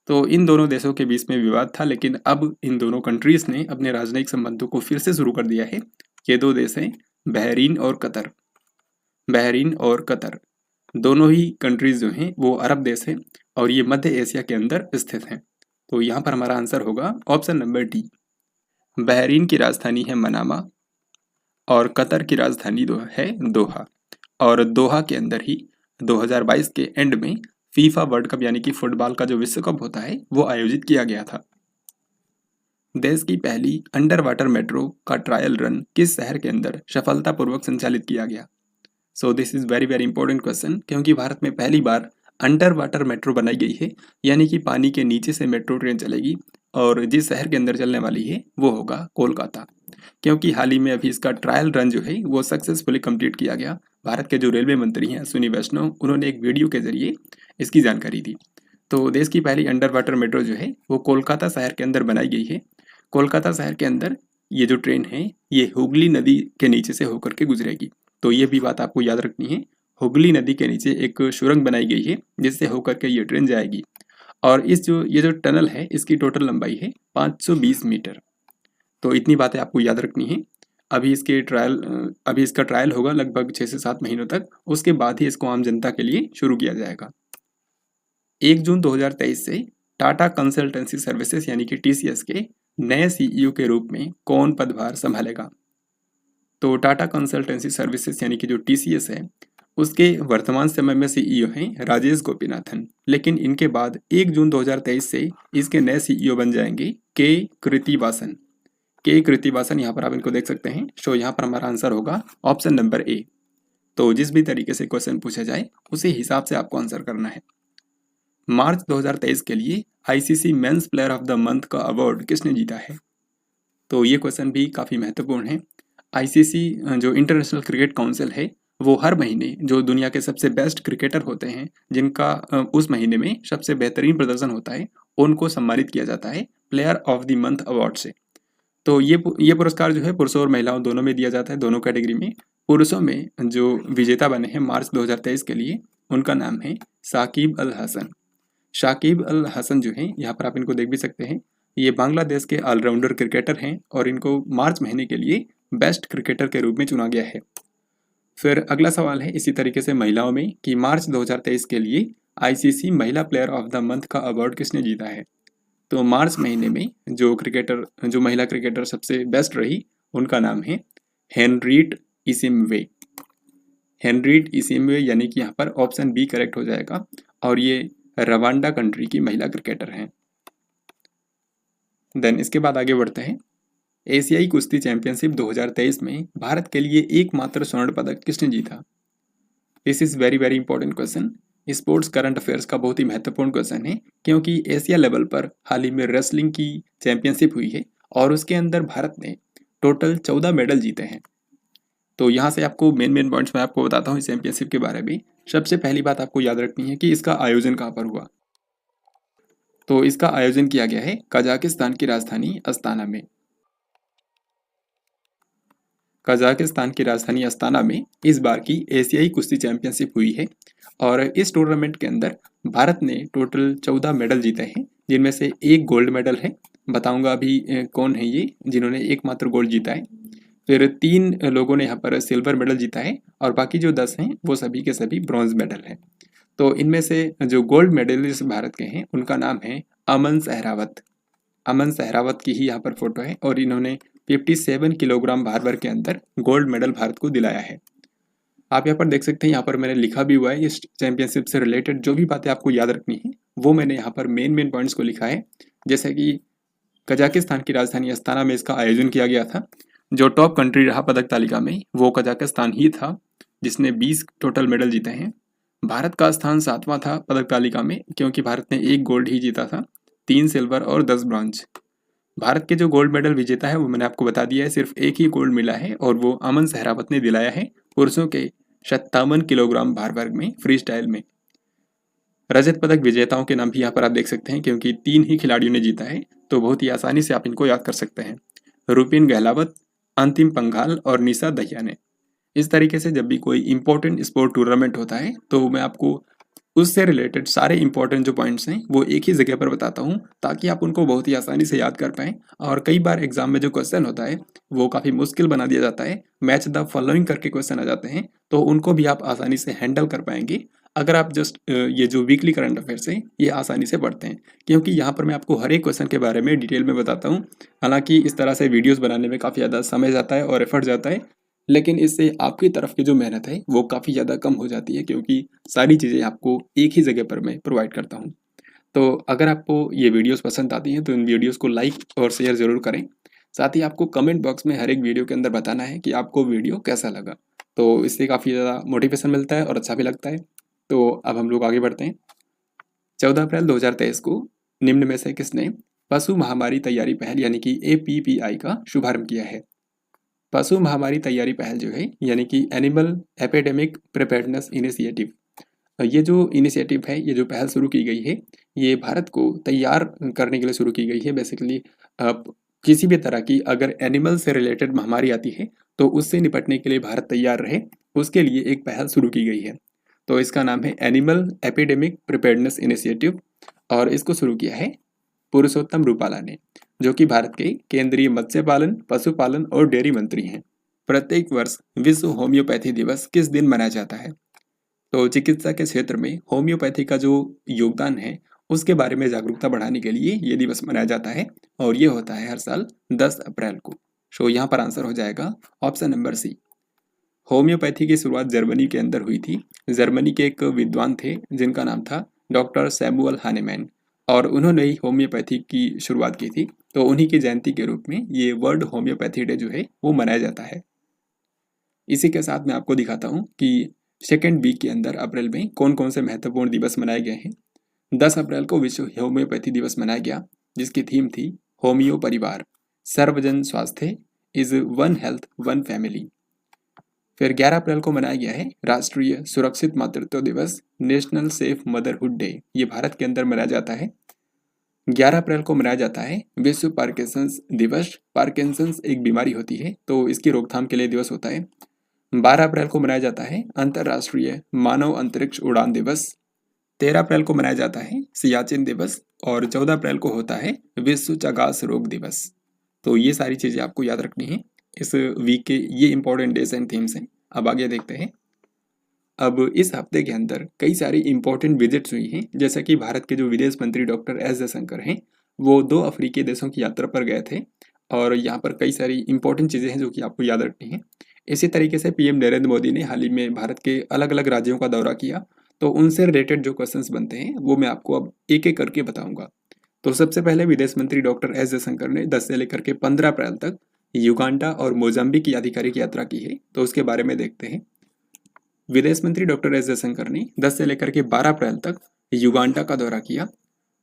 तो इन दोनों देशों के बीच में विवाद था, लेकिन अब इन दोनों कंट्रीज ने अपने राजनयिक संबंधों को फिर से शुरू कर दिया है। ये दो देश हैं बहरीन और कतर। बहरीन और कतर दोनों ही कंट्रीज जो हैं वो अरब देश हैं और ये मध्य एशिया के अंदर स्थित हैं। तो यहाँ पर हमारा आंसर होगा ऑप्शन नंबर डी। बहरीन की राजधानी है मनामा और कतर की राजधानी है दोहा। और दोहा के अंदर ही 2022 के एंड में फीफा वर्ल्ड कप यानी कि फुटबॉल का जो विश्व कप होता है वो आयोजित किया गया था। देश की पहली अंडर वाटर मेट्रो का ट्रायल रन किस शहर के अंदर सफलतापूर्वक संचालित किया गया? So this is very very important question, क्योंकि भारत में पहली बार अंडर वाटर मेट्रो बनाई गई है, यानी कि पानी के नीचे से मेट्रो ट्रेन चलेगी और जिस शहर के अंदर चलने वाली है वो होगा कोलकाता। क्योंकि हाल ही में अभी इसका ट्रायल रन जो है वो सक्सेसफुली कंप्लीट किया गया। भारत के जो रेलवे मंत्री हैं अश्विनी वैष्णव, उन्होंने एक वीडियो के जरिए इसकी जानकारी दी। तो देश की पहली अंडर वाटर मेट्रो जो है वो कोलकाता शहर के अंदर बनाई गई है। कोलकाता शहर के अंदर ये जो ट्रेन है ये हुगली नदी के नीचे से होकर के गुजरेगी। तो ये भी बात आपको याद रखनी है, हुगली नदी के नीचे एक सुरंग बनाई गई है जिससे होकर के ये ट्रेन जाएगी। और ये जो टनल है इसकी टोटल लंबाई है 520 मीटर। तो इतनी बातें आपको याद रखनी है। अभी इसका ट्रायल होगा लगभग 6 से 7 महीनों तक, उसके बाद ही इसको आम जनता के लिए शुरू किया जाएगा। 1 जून 2023 से टाटा कंसल्टेंसी सर्विसेज यानी कि TCS के नए CEO के रूप में कौन पदभार संभालेगा? तो टाटा कंसल्टेंसी सर्विसेज यानी कि जो TCS है उसके वर्तमान समय में CEO हैं राजेश गोपीनाथन, लेकिन इनके बाद 1 जून 2023 से इसके नए CEO बन जाएंगे के कृतिवासन। के कृतिवासन, यहाँ पर आप इनको देख सकते हैं। सो यहाँ पर हमारा आंसर होगा ऑप्शन नंबर ए। तो जिस भी तरीके से क्वेश्चन पूछा जाए उसी हिसाब से आपको आंसर करना है। मार्च 2023 के लिए ICC men's player of the month का अवार्ड किसने जीता है? तो ये क्वेश्चन भी काफ़ी महत्वपूर्ण है। ICC जो इंटरनेशनल क्रिकेट काउंसिल है वो हर महीने जो दुनिया के सबसे बेस्ट क्रिकेटर होते हैं जिनका उस महीने में सबसे बेहतरीन प्रदर्शन होता है उनको सम्मानित किया जाता है player of the month award से। तो ये पुरस्कार जो है पुरुषों और महिलाओं दोनों में दिया जाता है, दोनों कैटेगरी में। पुरुषों में जो विजेता बने हैं मार्च 2023 के लिए उनका नाम है शाकिब अल हसन। शाकिब अल हसन जो है यहाँ पर आप इनको देख भी सकते हैं, ये बांग्लादेश के ऑलराउंडर क्रिकेटर हैं और इनको मार्च महीने के लिए बेस्ट क्रिकेटर के रूप में चुना गया है। फिर अगला सवाल है इसी तरीके से महिलाओं में कि मार्च 2023 के लिए ICC महिला प्लेयर ऑफ द मंथ का अवार्ड किसने जीता है? तो मार्च महीने में जो महिला क्रिकेटर सबसे बेस्ट रही उनका नाम है हेनरीट इसिम्वे। हेनरीट इसिम्वे यानी कि यहाँ पर ऑप्शन बी करेक्ट हो जाएगा और ये रवांडा कंट्री की महिला क्रिकेटर हैं। देन इसके बाद आगे बढ़ते हैं। एशियाई कुश्ती चैंपियनशिप 2023 में भारत के लिए एकमात्र स्वर्ण पदक किसने जीता? This is very very important question. Sports current affairs का बहुत ही महत्वपूर्ण क्वेश्चन है, क्योंकि एशिया लेवल पर हाल ही में रेसलिंग की चैंपियनशिप हुई है और उसके अंदर भारत ने टोटल 14 मेडल जीते हैं। तो यहाँ से आपको मेन पॉइंट्स मैं आपको बताता हूँ इस चैंपियनशिप के बारे में। सबसे पहली बात आपको याद रखनी है कि इसका आयोजन कहाँ पर हुआ। तो इसका आयोजन किया गया है कजाकिस्तान की राजधानी अस्ताना में। कजाकिस्तान की राजधानी अस्ताना में इस बार की एशियाई कुश्ती चैंपियनशिप हुई है और इस टूर्नामेंट के अंदर भारत ने टोटल 14 मेडल जीते हैं, जिनमें से एक गोल्ड मेडल है। बताऊंगा अभी कौन है ये जिन्होंने एकमात्र गोल्ड जीता है। फिर 3 लोगों ने यहाँ पर सिल्वर मेडल जीता है और बाकी जो 10 हैं वो सभी के सभी ब्रॉन्ज मेडल हैं। तो इनमें से जो गोल्ड मेडलिस्ट भारत के हैं उनका नाम है अमन सहरावत। अमन सहरावत की ही यहाँ पर फोटो है और इन्होंने 57 किलोग्राम भार वर्ग के अंदर गोल्ड मेडल भारत को दिलाया है। आप यहाँ पर देख सकते हैं, यहाँ पर मैंने लिखा भी हुआ है इस चैंपियनशिप से रिलेटेड जो भी बातें आपको याद रखनी है वो मैंने यहाँ पर मेन पॉइंट्स को लिखा है। जैसे कि कजाकिस्तान की राजधानी अस्ताना में इसका आयोजन किया गया था। जो टॉप कंट्री रहा पदक तालिका में वो कजाकिस्तान ही था जिसने 20 टोटल मेडल जीते हैं। भारत का स्थान 7वां था पदक तालिका में, क्योंकि भारत ने 1 गोल्ड ही जीता था, 3 सिल्वर और 10 ब्रॉन्ज। भारत के जो गोल्ड मेडल विजेता है वो मैंने आपको बता दिया है, सिर्फ एक ही गोल्ड मिला है और वो अमन सहरावत ने दिलाया है पुरुषों के 57 किलोग्राम भार वर्ग में फ्री स्टाइल में। रजत पदक विजेताओं के नाम भी यहाँ पर आप देख सकते हैं, क्योंकि 3 ही खिलाड़ियों ने जीता है, तो बहुत ही आसानी से आप इनको याद कर सकते हैं। रुपिन गहलावत, अंतिम पंघाल और निशा दहिया ने। इस तरीके से जब भी कोई इंपॉर्टेंट स्पोर्ट टूर्नामेंट होता है तो मैं आपको उससे रिलेटेड सारे इंपॉर्टेंट जो पॉइंट्स हैं वो एक ही जगह पर बताता हूँ, ताकि आप उनको बहुत ही आसानी से याद कर पाएं। और कई बार एग्जाम में जो क्वेश्चन होता है वो काफ़ी मुश्किल बना दिया जाता है, मैच द फॉलोइंग करके क्वेश्चन आ जाते हैं, तो उनको भी आप आसानी से हैंडल कर पाएंगे अगर आप जस्ट ये जो वीकली करंट अफेयर्स हैं ये आसानी से पढ़ते हैं, क्योंकि यहाँ पर मैं आपको हर एक क्वेश्चन के बारे में डिटेल में बताता हूँ। हालांकि इस तरह से वीडियोस बनाने में काफ़ी ज़्यादा समय जाता है और एफर्ट जाता है, लेकिन इससे आपकी तरफ की जो मेहनत है वो काफ़ी ज़्यादा कम हो जाती है, क्योंकि सारी चीज़ें आपको एक ही जगह पर मैं प्रोवाइड करता हूँ। तो अगर आपको ये वीडियोस पसंद आती हैं तो इन वीडियोस को लाइक और शेयर ज़रूर करें। साथ ही आपको कमेंट बॉक्स में हर एक वीडियो के अंदर बताना है कि आपको वीडियो कैसा लगा, तो इससे काफ़ी ज़्यादा मोटिवेशन मिलता है और अच्छा भी लगता है। तो अब हम लोग आगे बढ़ते हैं। 14 अप्रैल 2023 को निम्न में से किसने पशु महामारी तैयारी पहल यानी कि APPI का शुभारंभ किया है? पशु महामारी तैयारी पहल जो है यानी कि एनिमल एपिडेमिक प्रिपेयर्डनेस इनिशिएटिव, ये जो इनिशिएटिव है, ये जो पहल शुरू की गई है, ये भारत को तैयार करने के लिए शुरू की गई है। बेसिकली किसी भी तरह की अगर एनिमल से रिलेटेड महामारी आती है तो उससे निपटने के लिए भारत तैयार रहे, उसके लिए एक पहल शुरू की गई है। तो इसका नाम है एनिमल एपिडेमिक प्रिपेयर्डनेस इनिशिएटिव और इसको शुरू किया है पुरुषोत्तम रूपाला ने, जो कि भारत के केंद्रीय मत्स्य पालन, पशुपालन और डेयरी मंत्री हैं। प्रत्येक वर्ष विश्व होम्योपैथी दिवस किस दिन मनाया जाता है? तो चिकित्सा के क्षेत्र में होम्योपैथी का जो योगदान है उसके बारे में जागरूकता बढ़ाने के लिए ये दिवस मनाया जाता है और ये होता है हर साल 10 अप्रैल को। सो यहाँ पर आंसर हो जाएगा ऑप्शन नंबर सी। होम्योपैथी की शुरुआत जर्मनी के अंदर हुई थी। जर्मनी के एक विद्वान थे जिनका नाम था डॉक्टर सैमुअल हानेमैन, और उन्होंने ही होम्योपैथी की शुरुआत की थी। तो उन्हीं की जयंती के रूप में ये वर्ल्ड होम्योपैथी डे जो है वो मनाया जाता है। इसी के साथ मैं आपको दिखाता हूँ कि सेकेंड वीक के अंदर अप्रैल में कौन कौन से महत्वपूर्ण दिवस मनाए गए हैं। 10 अप्रैल को विश्व होम्योपैथी दिवस मनाया गया, जिसकी थीम थी होमियो परिवार, सर्वजन स्वास्थ्य is one health one family. फिर 11 अप्रैल को मनाया गया है राष्ट्रीय सुरक्षित मातृत्व दिवस, नेशनल सेफ मदरहुड डे, ये भारत के अंदर मनाया जाता है। 11 अप्रैल को मनाया जाता है विश्व पार्किंसंस दिवस। पार्किंसंस एक बीमारी होती है तो इसकी रोकथाम के लिए दिवस होता है। 12 अप्रैल को मनाया जाता है अंतर्राष्ट्रीय मानव अंतरिक्ष उड़ान दिवस। 13 अप्रैल को मनाया जाता है सियाचिन दिवस और 14 अप्रैल को होता है विश्व चगास रोग दिवस। तो ये सारी चीज़ें आपको याद रखनी है। इस वीक के ये इंपॉर्टेंट डेज एंड थीम्स हैं। अब आगे देखते हैं। अब इस हफ्ते के अंदर कई सारी इंपॉर्टेंट विजिट्स हुई हैं, जैसा कि भारत के जो विदेश मंत्री डॉक्टर एस जयशंकर हैं वो 2 अफ्रीकी देशों की यात्रा पर गए थे और यहाँ पर कई सारी इंपॉर्टेंट चीज़ें हैं जो कि आपको याद रखनी है। इसी तरीके से पीएम नरेंद्र मोदी ने हाल ही में भारत के अलग अलग राज्यों का दौरा किया, तो उनसे रिलेटेड जो क्वेश्चंस बनते हैं वो मैं आपको अब एक एक करके बताऊंगा। तो सबसे पहले विदेश मंत्री डॉक्टर एस जयशंकर ने 10 से लेकर के 15 अप्रैल तक युगांडा और मोजाम्बिक की आधिकारिक यात्रा की है, तो उसके बारे में देखते हैं। विदेश मंत्री डॉक्टर एस जयशंकर ने 10 से लेकर के 12 अप्रैल तक युगांडा का दौरा किया।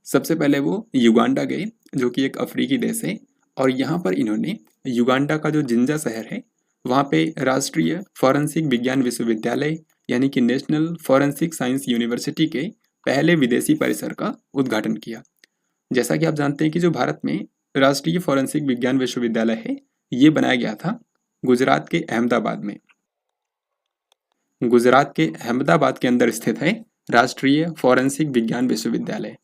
सबसे पहले वो युगांडा गए, जो कि एक अफ्रीकी देश है, और यहाँ पर इन्होंने युगांडा का जो जिंजा शहर है वहाँ पे राष्ट्रीय फॉरेंसिक विज्ञान विश्वविद्यालय यानी कि नेशनल फॉरेंसिक साइंस यूनिवर्सिटी के पहले विदेशी परिसर का उद्घाटन किया। जैसा कि आप जानते हैं कि जो भारत में राष्ट्रीय फॉरेंसिक विज्ञान विश्वविद्यालय है ये बनाया गया था गुजरात के अहमदाबाद में। गुजरात के अहमदाबाद के अंदर स्थित है राष्ट्रीय फॉरेंसिक विज्ञान विश्वविद्यालय।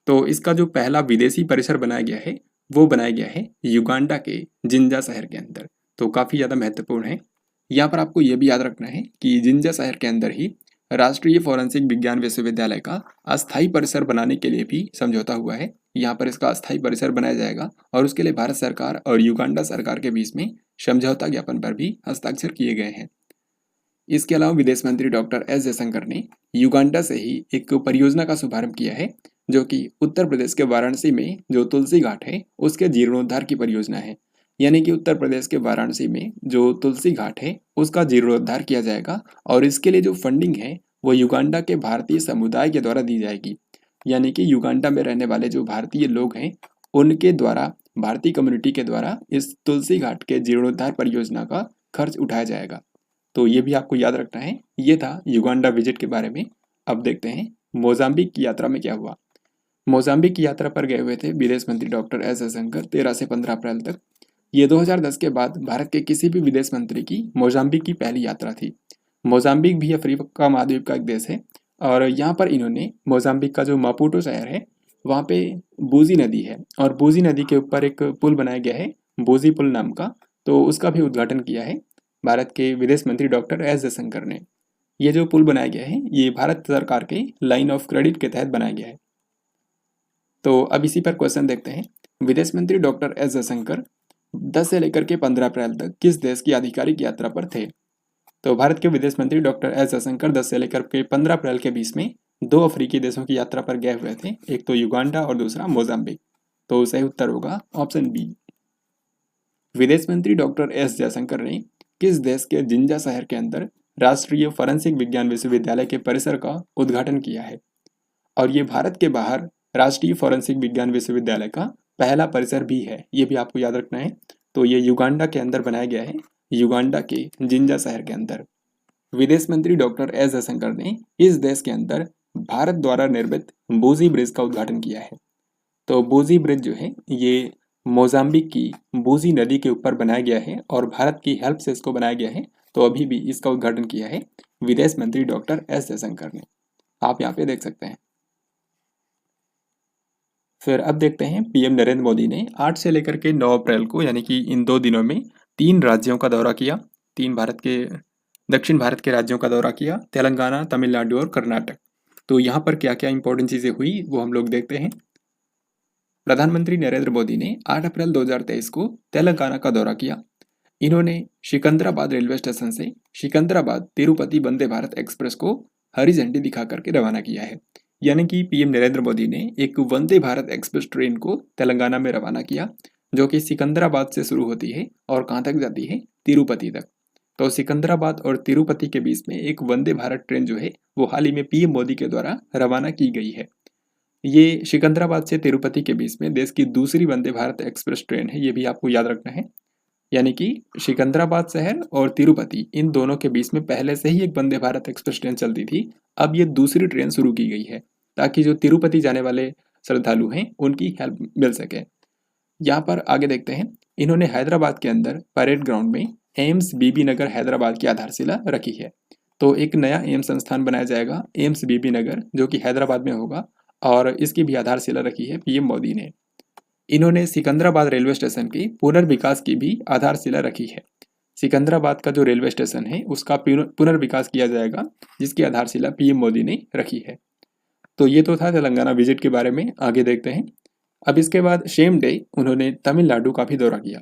तो इसका जो पहला विदेशी परिसर बनाया गया है वो बनाया गया है युगांडा के जिंजा शहर के अंदर, तो काफ़ी ज़्यादा महत्वपूर्ण है। यहाँ पर आपको ये भी याद रखना है कि जिंजा शहर के अंदर ही राष्ट्रीय फॉरेंसिक विज्ञान विश्वविद्यालय का अस्थायी परिसर बनाने के लिए भी समझौता हुआ है। यहाँ पर इसका अस्थायी परिसर बनाया जाएगा और उसके लिए भारत सरकार और युगांडा सरकार के बीच में समझौता ज्ञापन पर भी हस्ताक्षर किए गए हैं। इसके अलावा विदेश मंत्री डॉक्टर एस जयशंकर ने युगांडा से ही एक परियोजना का शुभारंभ किया है, जो कि उत्तर प्रदेश के वाराणसी में जो तुलसी घाट है उसके जीर्णोद्धार की परियोजना है। यानी कि उत्तर प्रदेश के वाराणसी में जो तुलसी घाट है उसका जीर्णोद्धार किया जाएगा और इसके लिए जो फंडिंग है वो युगांडा के भारतीय समुदाय के द्वारा दी जाएगी। यानी कि युगांडा में रहने वाले जो भारतीय लोग हैं उनके द्वारा, भारतीय कम्युनिटी के द्वारा इस तुलसी घाट के जीर्णोद्धार परियोजना का खर्च उठाया जाएगा। तो ये भी आपको याद रखना है। ये था युगांडा विजिट के बारे में। अब देखते हैं मोजाम्बिक की यात्रा में क्या हुआ। मोजाम्बिक की यात्रा पर गए हुए थे विदेश मंत्री डॉक्टर एस जयशंकर 13 से 15 अप्रैल तक। ये 2010 के बाद भारत के किसी भी विदेश मंत्री की मोजाम्बिक की पहली यात्रा थी। मोजाम्बिक भी अफ्रीका महाद्वीप का एक देश है और यहाँ पर इन्होंने मोजाम्बिक का जो मापुटो शहर है वहाँ पे बूजी नदी है और बूजी नदी के ऊपर एक पुल बनाया गया है बूजी पुल नाम का, तो उसका भी उद्घाटन किया है भारत के विदेश मंत्री डॉक्टर एस जयशंकर ने। ये जो पुल बनाया गया है ये भारत सरकार के लाइन ऑफ क्रेडिट के तहत बनाया गया है। तो अब इसी पर क्वेश्चन देखते हैं। विदेश मंत्री डॉक्टर एस जयशंकर 10 से लेकर के 15 अप्रैल तक किस देश की आधिकारिक यात्रा पर थे? तो भारत के विदेश मंत्री डॉक्टर एस जयशंकर 10 से लेकर के 15 अप्रैल के बीच में 2 अफ्रीकी देशों की यात्रा पर गए हुए थे, एक तो युगांडा और दूसरा मोजाम्बिक। तो सही उत्तर होगा ऑप्शन बी। विदेश मंत्री डॉक्टर एस जयशंकर ने किस देश के जिंजा शहर के अंदर राष्ट्रीय फोरेंसिक विज्ञान विश्वविद्यालय के परिसर का उद्घाटन किया है? और ये भारत के बाहर राष्ट्रीय फोरेंसिक विज्ञान विश्वविद्यालय का पहला परिसर भी है, ये भी आपको याद रखना है। तो ये युगांडा के अंदर बनाया गया है, युगांडा के जिंजा शहर के अंदर। विदेश मंत्री डॉक्टर एस जयशंकर ने इस देश के अंदर भारत द्वारा निर्मित बूजी ब्रिज का उद्घाटन किया है। तो बूजी ब्रिज जो है ये मोजाम्बिक की बूजी नदी के ऊपर बनाया गया है और भारत की हेल्प से इसको बनाया गया है। तो अभी भी इसका उद्घाटन किया है विदेश मंत्री डॉक्टर एस जयशंकर ने, आप यहाँ पे देख सकते हैं। फिर अब देखते हैं पीएम नरेंद्र मोदी ने 8 से लेकर के 9 अप्रैल को यानी कि इन 2 दिनों में 3 राज्यों का दौरा किया, 3 दक्षिण भारत के राज्यों का दौरा किया, तेलंगाना, तमिलनाडु और कर्नाटक। तो यहाँ पर क्या क्या इंपॉर्टेंट चीज़ें हुई वो हम लोग देखते हैं। प्रधानमंत्री नरेंद्र मोदी ने 8 अप्रैल 2023 को तेलंगाना का दौरा किया। इन्होंने सिकंदराबाद रेलवे स्टेशन से सिकंदराबाद तिरुपति वंदे भारत एक्सप्रेस को हरी झंडी दिखा करके रवाना किया है। यानी कि पीएम नरेंद्र मोदी ने एक वंदे भारत एक्सप्रेस ट्रेन को तेलंगाना में रवाना किया जो कि सिकंदराबाद से शुरू होती है और कहाँ तक जाती है, तिरुपति तक। तो सिकंदराबाद और तिरुपति के बीच में एक वंदे भारत ट्रेन जो है वो हाल ही में पीएम मोदी के द्वारा रवाना की गई है। ये सिकंदराबाद से तिरुपति के बीच में देश की दूसरी वंदे भारत एक्सप्रेस ट्रेन है, ये भी आपको याद रखना है। यानी कि सिकंदराबाद शहर और तिरुपति इन दोनों के बीच में पहले से ही एक वंदे भारत एक्सप्रेस ट्रेन चलती थी, अब ये दूसरी ट्रेन शुरू की गई है ताकि जो तिरुपति जाने वाले श्रद्धालु हैं उनकी हेल्प मिल सके। यहाँ पर आगे देखते हैं, इन्होंने हैदराबाद के अंदर परेड ग्राउंड में एम्स बीबी नगर हैदराबाद की आधारशिला रखी है। तो एक नया एम्स संस्थान बनाया जाएगा एम्स बीबी नगर जो कि हैदराबाद में होगा और इसकी भी आधारशिला रखी है पीएम मोदी ने। इन्होंने सिकंदराबाद रेलवे स्टेशन की पुनर्विकास की भी आधारशिला रखी है। सिकंदराबाद का जो रेलवे स्टेशन है उसका पुनर्विकास किया जाएगा जिसकी आधारशिला पीएम मोदी ने रखी है। तो ये तो था तेलंगाना विजिट के बारे में। आगे देखते हैं, अब इसके बाद सेम डे उन्होंने तमिलनाडु का भी दौरा किया।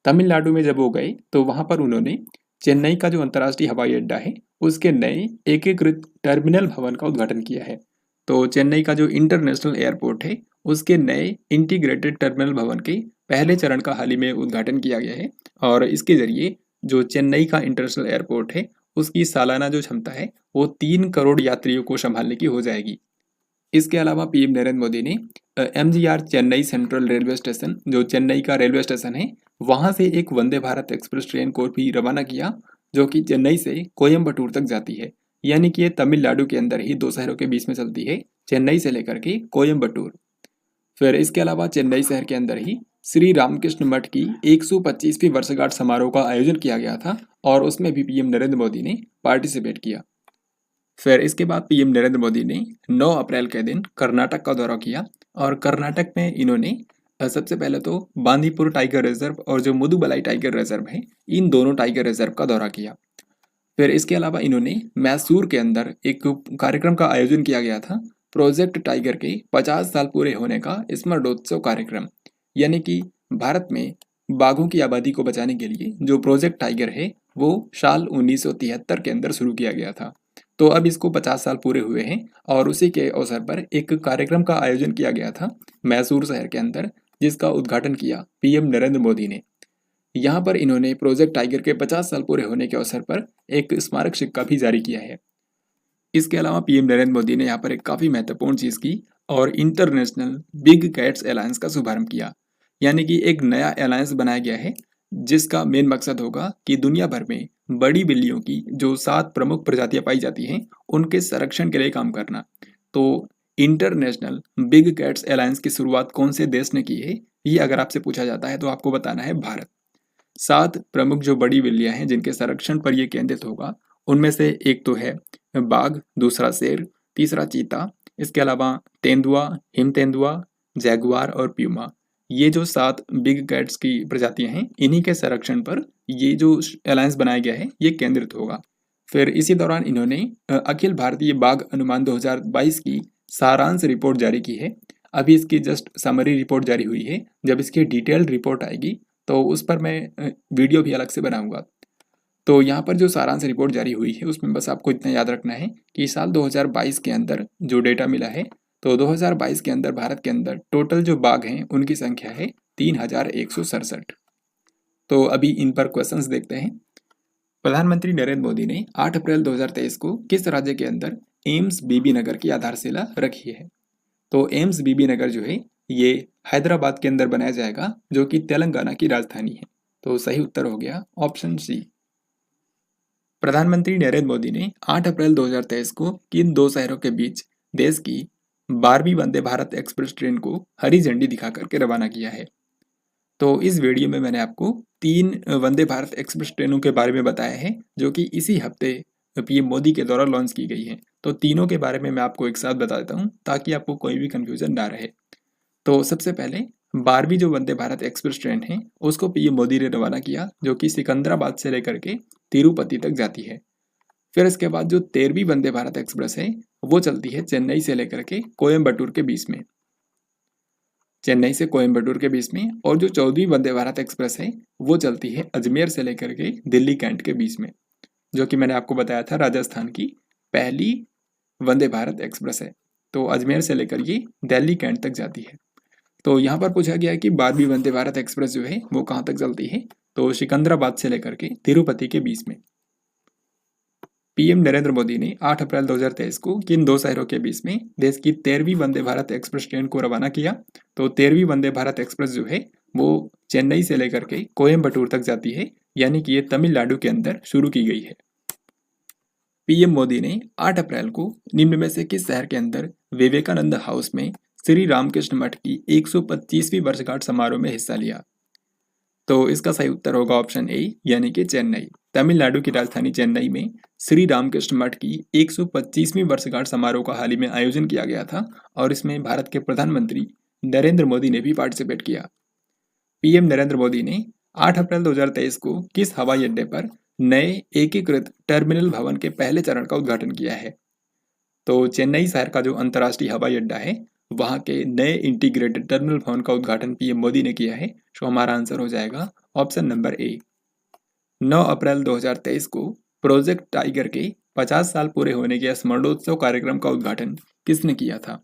तमिलनाडु में जब वो गए तो वहाँ पर उन्होंने चेन्नई का जो अंतर्राष्ट्रीय हवाई अड्डा है उसके नए एकीकृत टर्मिनल भवन का उद्घाटन किया है। तो चेन्नई का जो इंटरनेशनल एयरपोर्ट है उसके नए इंटीग्रेटेड टर्मिनल भवन के पहले चरण का हाल ही में उद्घाटन किया गया है और इसके जरिए जो चेन्नई का इंटरनेशनल एयरपोर्ट है उसकी सालाना जो क्षमता है वो 3 करोड़ यात्रियों को संभालने की हो जाएगी। इसके अलावा पीएम नरेंद्र मोदी ने MGR Chennai central railway station जो चेन्नई का रेलवे स्टेशन है वहां से एक वंदे भारत एक्सप्रेस ट्रेन को भी रवाना किया जो कि चेन्नई से कोयम्बटूर तक जाती है। यानी कि ये तमिलनाडु के अंदर ही 2 शहरों के बीच में चलती है, चेन्नई से लेकर के कोयम्बटूर। फिर इसके अलावा चेन्नई शहर के अंदर ही श्री रामकृष्ण मठ की 125वीं वर्षगांठ समारोह का आयोजन किया गया था और उसमें भी पीएम नरेंद्र मोदी ने पार्टिसिपेट किया। फिर इसके बाद पीएम नरेंद्र मोदी ने 9 अप्रैल के दिन कर्नाटक का दौरा किया और कर्नाटक में इन्होंने सबसे पहले तो बांदीपुर टाइगर रिजर्व और जो मुदुबलाई टाइगर रिजर्व है इन दोनों टाइगर रिजर्व का दौरा किया। फिर इसके अलावा इन्होंने मैसूर के अंदर एक कार्यक्रम का आयोजन किया गया था, प्रोजेक्ट टाइगर के 50 साल पूरे होने का स्मरणोत्सव कार्यक्रम। यानी कि भारत में बाघों की आबादी को बचाने के लिए जो प्रोजेक्ट टाइगर है वो साल 1973 के अंदर शुरू किया गया था। तो अब इसको 50 साल पूरे हुए हैं और उसी के अवसर पर एक कार्यक्रम का आयोजन किया गया था मैसूर शहर के अंदर जिसका उद्घाटन किया पीएम नरेंद्र मोदी ने। यहाँ पर इन्होंने प्रोजेक्ट टाइगर के 50 साल पूरे होने के अवसर पर एक स्मारक सिक्का भी जारी किया है। इसके अलावा पीएम नरेंद्र मोदी ने यहाँ पर एक काफ़ी महत्वपूर्ण चीज़ की और इंटरनेशनल बिग कैट्स अलायंस का शुभारंभ किया। यानी कि एक नया अलायंस बनाया गया है जिसका मेन मकसद होगा कि दुनिया भर में बड़ी बिल्लियों की जो 7 प्रमुख प्रजातियां पाई जाती हैं उनके संरक्षण के लिए काम करना। तो इंटरनेशनल बिग कैट्स अलायंस की शुरुआत कौन से देश ने की है, ये अगर आपसे पूछा जाता है तो आपको बताना है भारत। 7 प्रमुख जो बड़ी बिल्लियां हैं जिनके संरक्षण पर यह केंद्रित होगा, उनमें से एक तो है बाघ, दूसरा शेर, तीसरा चीता, इसके अलावा तेंदुआ, हिम तेंदुआ, जैगुआर और प्यूमा। ये जो 7 बिग कैट्स की प्रजातियां हैं, इन्हीं के संरक्षण पर ये जो अलायंस बनाया गया है ये केंद्रित होगा। फिर इसी दौरान इन्होंने अखिल भारतीय बाघ अनुमान 2022 की सारांश रिपोर्ट जारी की है। अभी इसकी जस्ट समरी रिपोर्ट जारी हुई है। जब इसकी डिटेल्ड रिपोर्ट आएगी तो उस पर मैं वीडियो भी अलग से बनाऊंगा। तो यहाँ पर जो सारांश रिपोर्ट जारी हुई है उसमें बस आपको इतना याद रखना है कि साल 2022 के अंदर जो डेटा मिला है, तो 2022 के अंदर भारत के अंदर टोटल जो बाघ हैं उनकी संख्या है 3167। तो अभी इन पर क्वेश्चंस देखते हैं। प्रधानमंत्री नरेंद्र मोदी ने 8 अप्रैल 2023 को किस राज्य के अंदर एम्स बीबी नगर की आधारशिला रखी है? तो एम्स बीबी नगर जो है ये हैदराबाद के अंदर बनाया जाएगा, जो कि तेलंगाना की राजधानी है। तो सही उत्तर हो गया ऑप्शन सी। प्रधानमंत्री नरेंद्र मोदी ने 8 अप्रैल 2023 को किन 2 शहरों के बीच देश की 12वीं वंदे भारत एक्सप्रेस ट्रेन को हरी झंडी दिखा करके रवाना किया है? तो इस वीडियो में मैंने आपको 3 वंदे भारत एक्सप्रेस ट्रेनों के बारे में बताया है, जो कि इसी हफ्ते पीएम मोदी के द्वारा लॉन्च की गई हैं। तो तीनों के बारे में मैं आपको एक साथ बता देता हूँ ताकि आपको कोई भी कंफ्यूजन ना रहे। तो सबसे पहले 12वीं जो वंदे भारत एक्सप्रेस ट्रेन है उसको पीएम मोदी ने रवाना किया, जो कि सिकंदराबाद से लेकर के तिरुपति तक जाती है। फिर इसके बाद जो 13वीं वंदे भारत एक्सप्रेस है वो चलती है चेन्नई से लेकर के कोयम्बटूर के बीच में, चेन्नई से कोयम्बटूर के बीच में। और जो 14वीं वंदे भारत एक्सप्रेस है वो चलती है अजमेर से लेकर के दिल्ली कैंट के बीच में, जो कि मैंने आपको बताया था राजस्थान की पहली वंदे भारत एक्सप्रेस है। तो अजमेर से लेकर ये दिल्ली कैंट तक जाती है। तो यहाँ पर पूछा गया है कि 12वीं वंदे भारत एक्सप्रेस जो है वो कहाँ तक चलती है, तो सिकंदराबाद से लेकर के तिरुपति के बीच में। पीएम नरेंद्र मोदी ने 8 अप्रैल 2023 को किन 2 शहरों के बीच में देश की 13वीं वंदे भारत एक्सप्रेस ट्रेन को रवाना किया? तो 13वीं वंदे भारत एक्सप्रेस जो है वो चेन्नई से लेकर के कोयम्बटूर तक जाती है, यानी कि ये तमिलनाडु के अंदर शुरू की गई है। पीएम मोदी ने 8 अप्रैल को निम्न में से किस शहर के अंदर विवेकानंद हाउस में श्री रामकृष्ण मठ की 125वीं वर्षगांठ समारोह में हिस्सा लिया? तो इसका सही उत्तर होगा ऑप्शन ए, यानी कि चेन्नई। तमिलनाडु की राजधानी चेन्नई में श्री रामकृष्ण मठ की 125वीं वर्षगांठ समारोह का हाल ही में आयोजन किया गया था और इसमें भारत के प्रधानमंत्री नरेंद्र मोदी ने भी पार्टिसिपेट किया। पीएम नरेंद्र मोदी ने 8 अप्रैल 2023 को किस हवाई अड्डे पर नए एकीकृत टर्मिनल भवन के पहले चरण का उद्घाटन किया है? तो चेन्नई शहर का जो अंतर्राष्ट्रीय हवाई अड्डा है वहां के नए इंटीग्रेटेड टर्मिनल भवन का उद्घाटन पीएम मोदी ने किया है। तो हमारा आंसर हो जाएगा ऑप्शन नंबर ए। 9 अप्रैल 2023 को प्रोजेक्ट टाइगर के 50 साल पूरे होने के स्मरणोत्सव कार्यक्रम का उद्घाटन किसने किया था?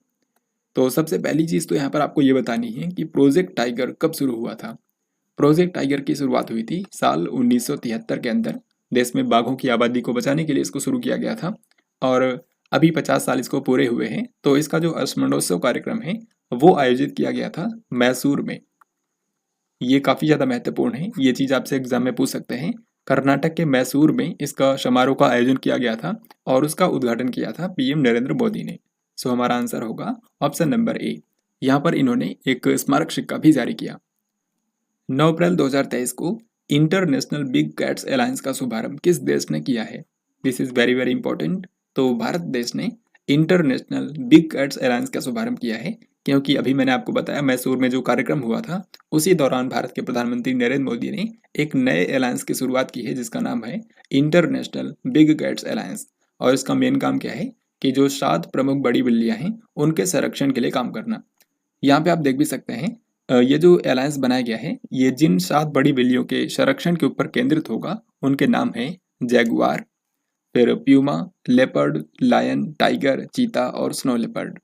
तो सबसे पहली चीज तो यहाँ पर आपको ये बतानी है कि प्रोजेक्ट टाइगर कब शुरू हुआ था। प्रोजेक्ट टाइगर की शुरुआत हुई थी साल 1973 के अंदर। देश में बाघों की आबादी को बचाने के लिए इसको शुरू किया गया था और अभी 50 साल इसको पूरे हुए हैं। तो इसका जो स्मरणोत्सव कार्यक्रम है वो आयोजित किया गया था मैसूर में। ये काफ़ी ज़्यादा महत्वपूर्ण है, ये चीज़ आपसे एग्जाम में पूछ सकते हैं। कर्नाटक के मैसूर में इसका समारोह का आयोजन किया गया था और उसका उद्घाटन किया था पीएम नरेंद्र मोदी ने। सो हमारा आंसर होगा ऑप्शन नंबर ए। यहाँ पर इन्होंने एक स्मारक सिक्का भी जारी किया। 9 अप्रैल 2023 को इंटरनेशनल बिग कैट्स अलायंस का शुभारंभ किस देश ने किया है? This is very very important. तो भारत देश ने इंटरनेशनल बिग कैट्स अलायंस का शुभारंभ किया है, क्योंकि अभी मैंने आपको बताया मैसूर में जो कार्यक्रम हुआ था उसी दौरान भारत के प्रधानमंत्री नरेंद्र मोदी ने एक नए अलायंस की शुरुआत की है जिसका नाम है इंटरनेशनल बिग कैट्स अलायंस। और इसका मेन काम क्या है कि जो 7 प्रमुख बड़ी बिल्लियां हैं उनके संरक्षण के लिए काम करना। यहाँ पे आप देख भी सकते हैं ये जो अलायंस बनाया गया है ये जिन 7 बड़ी बिल्लियों के संरक्षण के ऊपर केंद्रित होगा उनके नाम है जैगुआर, फिर प्यूमा, लेपर्ड, लायन, टाइगर, चीता और स्नो लेपर्ड।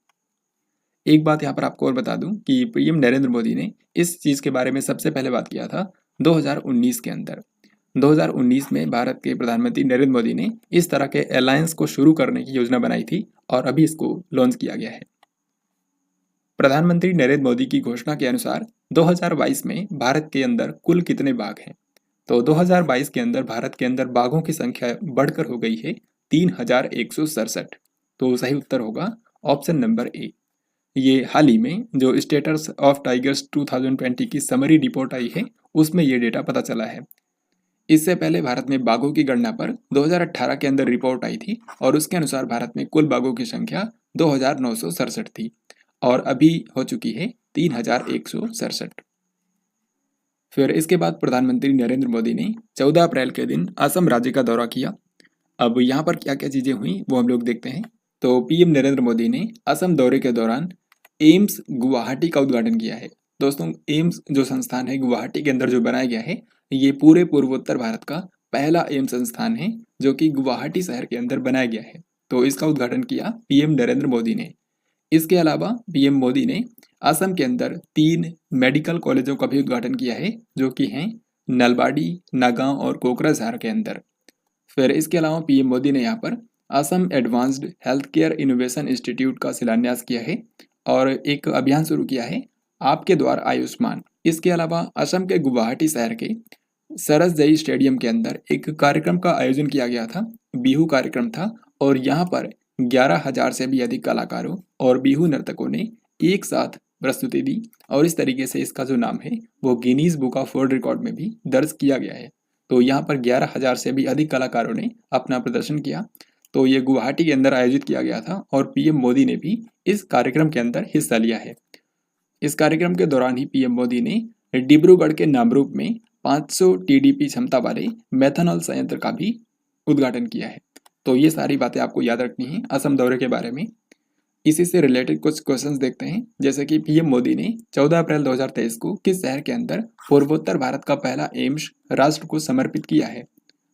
एक बात यहाँ पर आपको और बता दूं कि पीएम नरेंद्र मोदी ने इस चीज़ के बारे में सबसे पहले बात किया था 2019 के अंदर। 2019 में भारत के प्रधानमंत्री नरेंद्र मोदी ने इस तरह के अलायंस को शुरू करने की योजना बनाई थी और अभी इसको लॉन्च किया गया है। प्रधानमंत्री नरेंद्र मोदी की घोषणा के अनुसार 2022 में भारत के अंदर कुल कितने बाघ हैं? तो 2022 के अंदर भारत के अंदर बाघों की संख्या बढ़कर हो गई है 3167। तो सही उत्तर होगा ऑप्शन नंबर ए। ये हाल ही में जो स्टेटस ऑफ टाइगर्स 2020 की समरी रिपोर्ट आई है उसमें ये डेटा पता चला है। इससे पहले भारत में बाघों की गणना पर 2018 के अंदर रिपोर्ट आई थी और उसके अनुसार भारत में कुल बाघों की संख्या 2967 थी और अभी हो चुकी है 3167। फिर इसके बाद प्रधानमंत्री नरेंद्र मोदी ने 14 अप्रैल के दिन असम राज्य का दौरा किया। अब यहाँ पर क्या क्या चीजें हुई वो हम लोग देखते हैं। तो पीएम नरेंद्र मोदी ने असम दौरे के दौरान एम्स गुवाहाटी का उद्घाटन किया है। दोस्तों, एम्स जो संस्थान है गुवाहाटी के अंदर जो बनाया गया है, ये पूरे पूर्वोत्तर भारत का पहला एम्स संस्थान है जो कि गुवाहाटी शहर के अंदर बनाया गया है। तो इसका उद्घाटन किया पीएम नरेंद्र मोदी ने। इसके अलावा पीएम मोदी ने असम के अंदर 3 मेडिकल कॉलेजों का भी उद्घाटन किया है जो कि हैं नलबाड़ी, नागांव और कोकराझार के अंदर। फिर इसके अलावा पीएम मोदी ने यहाँ पर Assam advanced health care innovation institute का शिलान्यास किया है और एक अभियान शुरू किया है आपके द्वार आयुष्मान। इसके अलावा असम के गुवाहाटी शहर के सरसजई स्टेडियम के अंदर एक कार्यक्रम का आयोजन किया गया था, बिहू कार्यक्रम था और यहाँ पर 11,000 से भी अधिक कलाकारों और बिहू नर्तकों ने एक साथ प्रस्तुति दी और इस तरीके से इसका जो नाम है वो Guinness book of world record में भी दर्ज किया गया है। तो यहाँ पर 11,000 से भी अधिक कलाकारों ने अपना प्रदर्शन किया। तो ये गुवाहाटी के अंदर आयोजित किया गया था और पीएम मोदी ने भी इस कार्यक्रम के अंदर हिस्सा लिया है। इस कार्यक्रम के दौरान ही पीएम मोदी ने डिब्रूगढ़ के नामरूप में 500 टीडीपी क्षमता वाले मेथनॉल संयंत्र का भी उद्घाटन किया है। तो ये सारी बातें आपको याद रखनी है असम दौरे के बारे में। इसी से रिलेटेड कुछ क्वेश्चंस देखते हैं, जैसे कि पीएम मोदी ने 14 अप्रैल 2023 को किस शहर के अंदर पूर्वोत्तर भारत का पहला एम्स राष्ट्र को समर्पित किया है।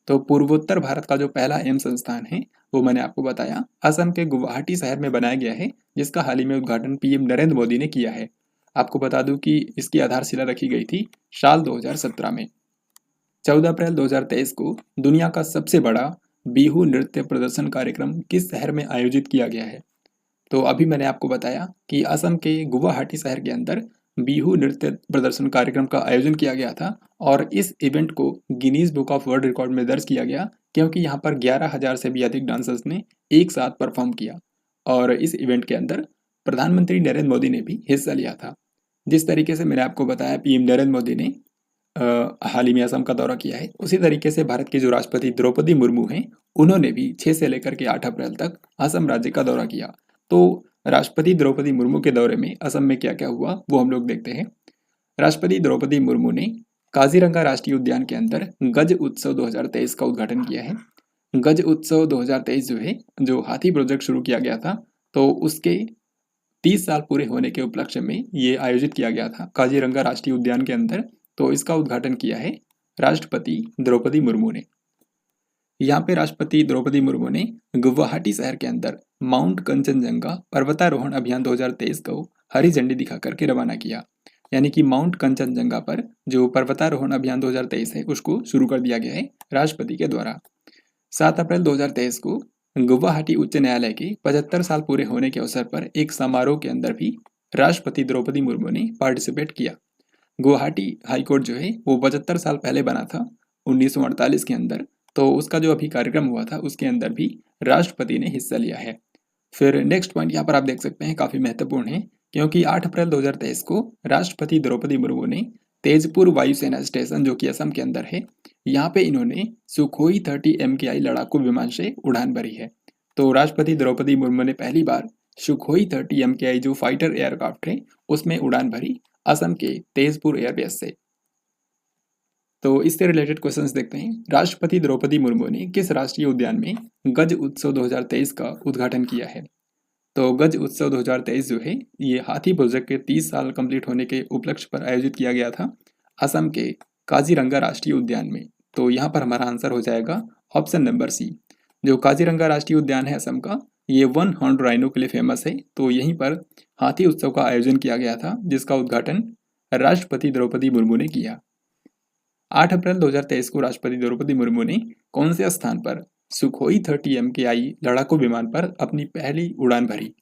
तो पूर्वोत्तर भारत का जो पहला एम्स संस्थान है वो मैंने आपको बताया असम के गुवाहाटी शहर में बनाया गया है, जिसका हाल ही में उद्घाटन पीएम नरेंद्र मोदी ने किया है। आपको बता दूं कि इसकी आधारशिला रखी गई थी साल 2017 में। 14 अप्रैल 2023 को दुनिया का सबसे बड़ा बिहू नृत्य प्रदर्शन कार्यक्रम किस शहर में आयोजित किया गया है। तो अभी मैंने आपको बताया कि असम के गुवाहाटी शहर के अंदर बिहू नृत्य प्रदर्शन कार्यक्रम का आयोजन किया गया था और इस इवेंट को Guinness book of world record में दर्ज किया गया क्योंकि यहाँ पर 11,000 से भी अधिक डांसर्स ने एक साथ परफॉर्म किया और इस इवेंट के अंदर प्रधानमंत्री नरेंद्र मोदी ने भी हिस्सा लिया था। जिस तरीके से मैंने आपको बताया पीएम नरेंद्र मोदी ने हाल ही में असम का दौरा किया है, उसी तरीके से भारत के जो राष्ट्रपति द्रौपदी मुर्मू हैं उन्होंने भी 6 से लेकर के 8 अप्रैल तक असम राज्य का दौरा किया। तो राष्ट्रपति द्रौपदी मुर्मू के दौरे में असम में क्या क्या हुआ वो हम लोग देखते हैं। राष्ट्रपति द्रौपदी मुर्मू ने काजीरंगा राष्ट्रीय उद्यान के अंदर गज उत्सव 2023 का उद्घाटन किया है। गज उत्सव 2023 जो है, जो हाथी प्रोजेक्ट शुरू किया गया था, तो उसके 30 साल पूरे होने के उपलक्ष्य में ये आयोजित किया गया था काजीरंगा राष्ट्रीय उद्यान के अंदर। तो इसका उद्घाटन किया है राष्ट्रपति द्रौपदी मुर्मू ने। यहाँ पे राष्ट्रपति द्रौपदी मुर्मू ने गुवाहाटी शहर के अंदर माउंट कंचनजंगा पर्वतारोहण अभियान 2023 को हरी झंडी दिखा करके रवाना किया। यानी कि माउंट कंचनजंगा पर जो पर्वतारोहण अभियान 2023 है उसको शुरू कर दिया गया है राष्ट्रपति के द्वारा। 7 अप्रैल 2023 को गुवाहाटी उच्च न्यायालय के 75 साल पूरे होने के अवसर पर एक समारोह के अंदर भी राष्ट्रपति द्रौपदी मुर्मू ने पार्टिसिपेट किया। गुवाहाटी हाईकोर्ट जो है वो 75 साल पहले बना था 1948 के अंदर, तो उसका जो अभी कार्यक्रम हुआ था उसके अंदर भी राष्ट्रपति ने हिस्सा लिया है। फिर नेक्स्ट पॉइंट यहाँ पर आप देख सकते हैं, काफी महत्वपूर्ण है क्योंकि 8 अप्रैल 2023 को राष्ट्रपति द्रौपदी मुर्मू ने तेजपुर वायुसेना स्टेशन जो कि असम के अंदर है, यहाँ पे इन्होंने सुखोई 30 MKI लड़ाकू विमान से उड़ान भरी है। तो राष्ट्रपति द्रौपदी मुर्मू ने पहली बार सुखोई 30 MKI जो फाइटर एयरक्राफ्ट है उसमें उड़ान भरी असम के तेजपुर एयरबेस से। तो इससे रिलेटेड क्वेश्चंस देखते हैं। राष्ट्रपति द्रौपदी मुर्मू ने किस राष्ट्रीय उद्यान में गज उत्सव 2023 का उद्घाटन किया है। तो गज उत्सव 2023 जो है ये हाथी प्रोजेक्ट के 30 साल कंप्लीट होने के उपलक्ष्य पर आयोजित किया गया था असम के काजीरंगा राष्ट्रीय उद्यान में। तो यहाँ पर हमारा आंसर हो जाएगा ऑप्शन नंबर सी। जो काजीरंगा राष्ट्रीय उद्यान है असम का, ये 1 हॉर्न राइनो के लिए फेमस है। तो यहीं पर हाथी उत्सव का आयोजन किया गया था जिसका उद्घाटन राष्ट्रपति द्रौपदी मुर्मू ने किया। 8 अप्रैल 2023 को राष्ट्रपति द्रौपदी मुर्मू ने कौन से स्थान पर सुखोई 30 MKI लड़ाकू विमान पर अपनी पहली उड़ान भरी।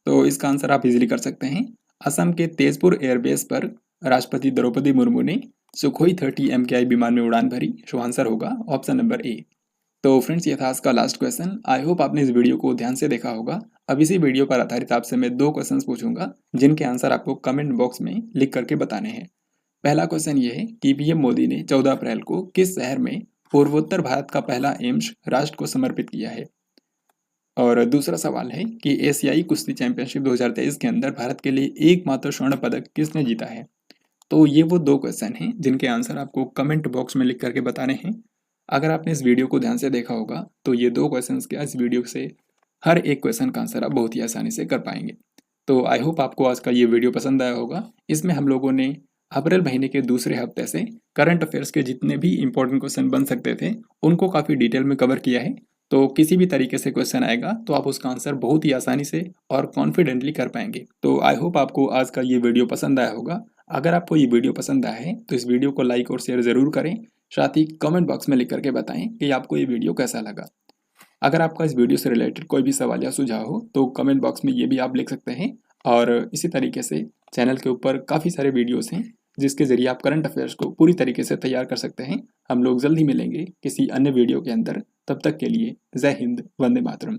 तो इसका आंसर आप इजीली कर सकते हैं। असम के तेजपुर एयरबेस पर राष्ट्रपति द्रौपदी मुर्मू ने सुखोई 30 MKI विमान में उड़ान भरी? सो आंसर होगा ऑप्शन नंबर ए। तो फ्रेंड्स, ये था आज का लास्ट क्वेश्चन। आई होप आपने इस वीडियो को ध्यान से देखा होगा। अब इसी वीडियो पर आधारित आपसे मैं 2 क्वेश्चंस पूछूंगा जिनके आंसर आपको कमेंट बॉक्स में लिख करके बताने हैं। पहला क्वेश्चन ये है कि पीएम मोदी ने 14 अप्रैल को किस शहर में पूर्वोत्तर भारत का पहला एम्स राष्ट्र को समर्पित किया है? और दूसरा सवाल है कि एशियाई कुश्ती चैंपियनशिप 2023 के अंदर भारत के लिए एकमात्र स्वर्ण पदक किसने जीता है? तो ये वो 2 क्वेश्चन हैं जिनके आंसर आपको कमेंट बॉक्स में लिख करके बताने हैं। अगर आपने इस वीडियो को ध्यान से देखा होगा तो ये 2 क्वेश्चंस के इस वीडियो से हर एक क्वेश्चन का आंसर आप बहुत ही आसानी से कर पाएंगे। तो आई होप आपको आज का ये वीडियो पसंद आया होगा। इसमें हम लोगों ने अप्रैल महीने के दूसरे हफ्ते से करंट अफेयर्स के जितने भी इंपॉर्टेंट क्वेश्चन बन सकते थे उनको काफ़ी डिटेल में कवर किया है। तो किसी भी तरीके से क्वेश्चन आएगा तो आप उसका आंसर बहुत ही आसानी से और कॉन्फिडेंटली कर पाएंगे। तो आई होप आपको आज का ये वीडियो पसंद आया होगा। अगर आपको ये वीडियो पसंद आया है तो इस वीडियो को लाइक और शेयर ज़रूर करें। साथ ही कमेंट बॉक्स में लिख करके बताएं कि आपको ये वीडियो कैसा लगा। अगर आपका इस वीडियो से रिलेटेड कोई भी सवाल या सुझाव हो तो कमेंट बॉक्स में ये भी आप लिख सकते हैं। और इसी तरीके से चैनल के ऊपर काफ़ी सारे वीडियोस हैं जिसके ज़रिए आप करंट अफेयर्स को पूरी तरीके से तैयार कर सकते हैं। हम लोग जल्द ही मिलेंगे किसी अन्य वीडियो के अंदर। तब तक के लिए जय हिंद, वंदे मातरम।